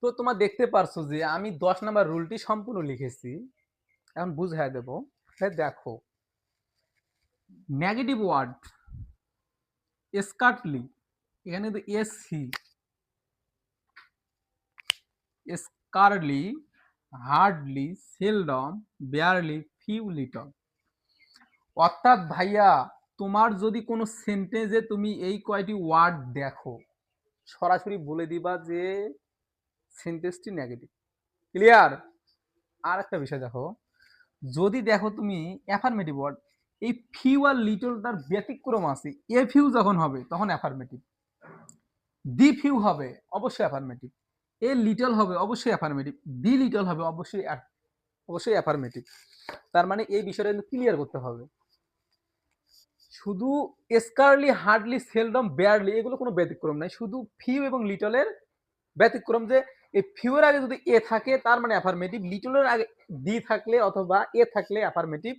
তো তোমরা দেখতে পারছো যে আমি 10 নাম্বার রুলটি সম্পূর্ণ লিখেছি। এখন বুঝাই দেবো। দেখো, নেগেটিভ ওয়ার্ড স্কার্টলি, এখানে কিন্তু এসি, scarcely, hardly, seldom, barely, few, little. অর্থাৎ ভাইয়া, তোমার যদি কোনো সেন্টেন্সে তুমি এই কয়টি ওয়ার্ড দেখো, সরাসরি বলে দিবা যে সেন্টেন্সটি নেগেটিভ। ক্লিয়ার? আর একটা বিষয় দেখো, যদি দেখো তুমি অ্যাফার্মেটিভ ওয়ার্ড, এই ফিউ আর লিটল তার ব্যতিক্রম আছে। এ ফিউ যখন হবে তখন অ্যাফার্মেটিভ, দি ফিউ হবে অবশ্যই অ্যাফার্মেটিভ, এ লিটল হবে অবশ্যই অ্যাফার্মেটিভ, দি লিটল হবে অবশ্যই অবশ্যই অ্যাফার্মেটিভ। তার মানে এই বিষয়টা কিন্তু ক্লিয়ার করতে হবে। শুধু স্কারলি, হার্ডলি, সেলডম, বেয়ারলি এগুলো কোনো ব্যতিক্রম নাই, শুধু ফিউ এবং লিটলের ব্যতিক্রম যে এই ফিউর আগে যদি এ থাকে তার মানে অ্যাফার্মেটিভ, লিটলের আগে দি থাকলে অথবা এ থাকলে অ্যাফার্মেটিভ,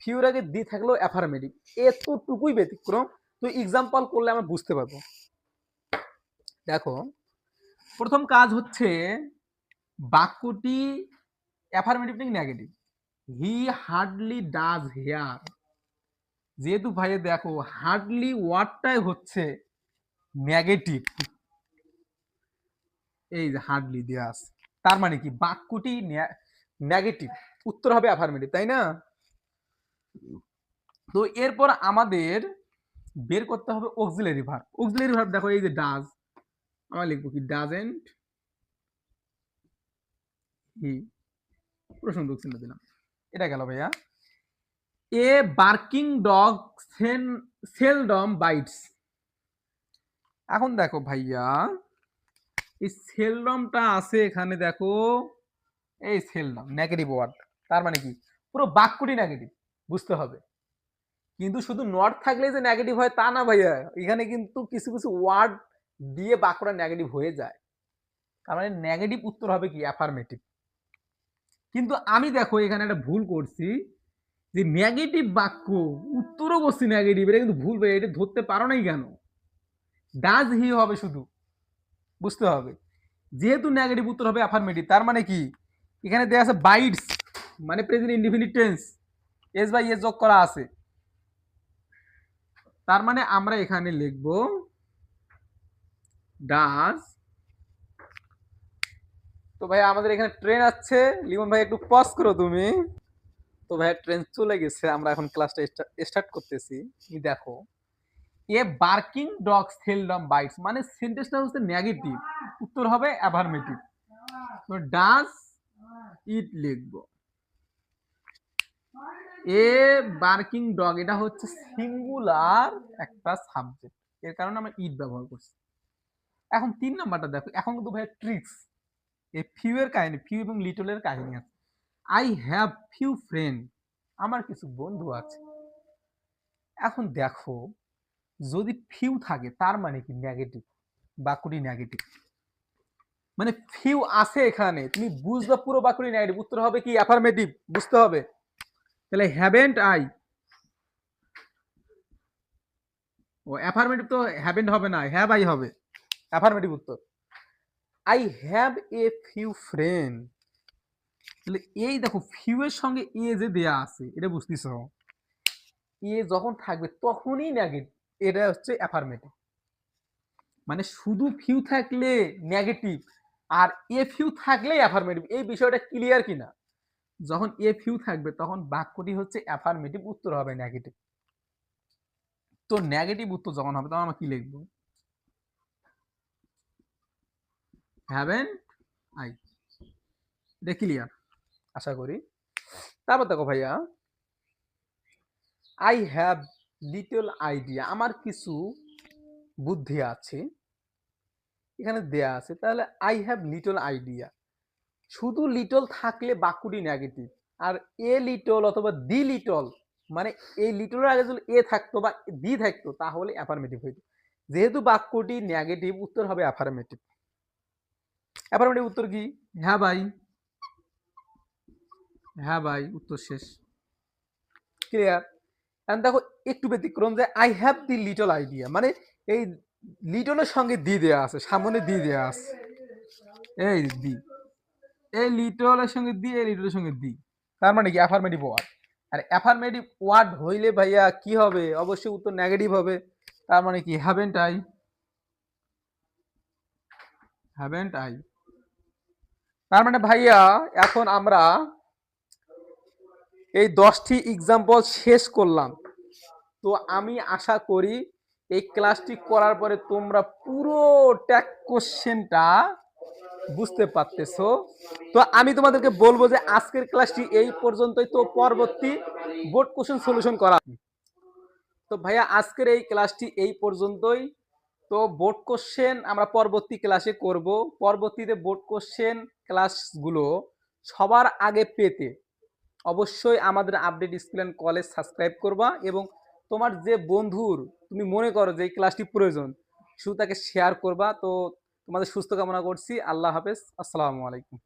ফিউর আগে দি থাকলেও অ্যাফার্মেটিভ। এতটুকুই ব্যতিক্রম। তো এক্সাম্পল করলে আমরা বুঝতে পারবো। দেখো, প্রথম কাজ হচ্ছে বাক্যটি অ্যাফার্মেটিভ নাকি negative. He hardly does hear, যেহেতু ভাই দেখো হার্ডলি ওয়ার্ডটাই হচ্ছে নেগেটিভ, এই যে হার্ডলি দেওয়া আছে, তার মানে কি বাক্যটি নেগেটিভ, উত্তর হবে অ্যাফার্মেটিভ, তাই না? তো এরপর আমাদের বের করতে হবে অক্সিলারি ভার্ব। অক্সিলারি ভার্ব দেখো এই যে ডাজ, আমরা লিখবো কি ডাজেন্ট হি, প্রশ্নবোধক চিহ্ন দিলাম। এটা গেল ভাইয়া। A barking dog seldom bites. এখন দেখো ভাইয়া, এই সেলডমটা আছে এখানে, দেখো এই সেলডম নেগেটিভ ওয়ার্ড, তার মানে কি পুরো বাক্যটি নেগেটিভ, বুঝতে হবে। কিন্তু শুধু নট থাকলে যে নেগেটিভ হয় তা না ভাইয়া, এখানে কিন্তু কিছু কিছু ওয়ার্ড দিয়ে বাক্যটা নেগেটিভ হয়ে যায়, তার মানে নেগেটিভ উত্তর হবে কি অ্যাফার্মেটিভ। কিন্তু আমি দেখো এখানে একটা ভুল করছি, যে নেগেটিভ বাক্য উত্তরও করছি নেগেটিভ, এটা কিন্তু ভুল ভাই, এটা ধরতে পারো নাই কেন? ডাজ হি হবে শুধু, বুঝতে হবে। যেহেতু নেগেটিভ উত্তর হবে অ্যাফার্মেটিভ, তার মানে কি এখানে দেয়া আছে বাইটস, মানে present indefinite tense, S by S যোগ করা আছে, তার মানে আমরা এখানে লিখব ডাজ। তো ভাই আমাদের এখানে ট্রেন আছে, লিমন ভাই একটু পজ করো তুমি। তো ভাই ট্রেন চলে গেছে, আমরা এখন ক্লাসটা স্টার্ট করতেছি। দেখো, a barking dog seldom bites, মানে সেন্টেন্সটা হচ্ছে নেগেটিভ, উত্তর হবে অ্যাফার্মেটিভ। তো ডাজ ইট লিখবো। এ বার্কিং ডগ এটা হচ্ছে সিঙ্গুলার একটা সাবজেক্ট, এর কারণে আমরা ইট ব্যবহার করছি। এখন 3 নাম্বারটা দেখো, এখন কিন্তু ভাই ট্রিক্স, এই ফিউ এর কাহিনী, ফিউ এবং লিটলের কাহিনী আছে। আই হ্যাভ ফিউ ফ্রেন্ড, আমার কিছু বন্ধু আছে। এখন দেখো, যদি ফিউ থাকে তার মানে কি নেগেটিভ, বাক্যটি নেগেটিভ, মানে ফিউ আছে এখানে, তুমি বুঝবা পুরো বাক্যটি নেগেটিভ, উত্তর হবে কি অ্যাফার্মেটিভ, বুঝতে হবে। তাহলে হ্যাভেন্ট আই, ও অ্যাফার্মেটিভ তো হ্যাভেন্ট হবে না, হ্যাভ আই হবে অ্যাফার্মেটিভ উত্তর। I have a few friend, তাহলে এই দেখো ফিউ এর সঙ্গে এ যে দেয়া আছে এটা বুঝতেছো, এ যখন থাকবে তখনই নেগেটিভ, এটা হচ্ছে অ্যাফার্মেটিভ। মানে শুধু ফিউ থাকলে নেগেটিভ আর এ ফিউ থাকলে অ্যাফার্মেটিভ, এই বিষয়টা ক্লিয়ার কিনা? যখন এ ফিউ থাকবে তখন বাক্যটি হচ্ছে অ্যাফার্মেটিভ, উত্তর হবে নেগেটিভ। তো নেগেটিভ উত্তর যখন হবে তখন আমরা কি লিখবো? Haven't I. এটা ক্লিয়ার আশা করি। তারপর দেখো ভাইয়া, আই হ্যাভ লিটল আইডিয়া, আমার কিছু বুদ্ধি আছে, এখানে দেয়া আছে। তাহলে আই হ্যাভ লিটল আইডিয়া, শুধু লিটল থাকলে বাক্যটি নেগেটিভ, আর এ লিটল অথবা দি লিটল, মানে এই লিটলের আগে যদি এ থাকতো বা দি থাকতো তাহলে অ্যাফার্মেটিভ হইতো। যেহেতু বাক্যটি নেগেটিভ, উত্তর হবে অ্যাফার্মেটিভ। অ্যাফার্মেটিভ উত্তর কি? হ্যাঁ ভাই। হ্যাঁ ভাই, উত্তর শেষ। ক্লিয়ার? এখন দেখো একটু ব্যতিক্রম যে I have the little idea, মানে এই লিটলের সঙ্গে দি দেয়া আছে, সামনে দি দেয়া আছে, এই দি, এই লিটলের সঙ্গে দি, এই লিটলের সঙ্গে দি, তার মানে কি অ্যাফার্মেটিভ ওয়ার্ড। আর অ্যাফার্মেটিভ ওয়ার্ড হইলে ভাইয়া কি হবে, অবশ্যই উত্তর নেগেটিভ হবে। তার মানে কি হ্যাভেন্ট আই, হ্যাভেন্ট আই। তার মানে ভাইয়া এখন আমরা এই 10টি এক্সাম্পল শেষ করলাম। তো আমি আশা করি এই ক্লাসটি করার পরে তোমরা পুরো ট্যাগ কোশ্চেনটা বুঝতে পারতেছো। তো আমি তোমাদেরকে বলবো যে আজকের ক্লাসটি এই পর্যন্তই, তো পরবর্তী বোর্ড কোশ্চেন সলিউশন করা। তো ভাইয়া আজকের এই ক্লাসটি এই পর্যন্তই। তো বোর্ড কোশ্চেন আমরা পরবর্তী ক্লাসে করব। পরবর্তীতে বোর্ড কোশ্চেন ক্লাসগুলো সবার আগে পেতে অবশ্যই আমাদের update school and college subscribe করবা, এবং তোমার যে বন্ধুর তুমি মনে করো যে এই ক্লাসটি প্রয়োজন, শুধু তাকে শেয়ার করবা। তো তোমাদের সুস্থ কামনা করছি। আল্লাহ হাফেজ, আসসালামু আলাইকুম।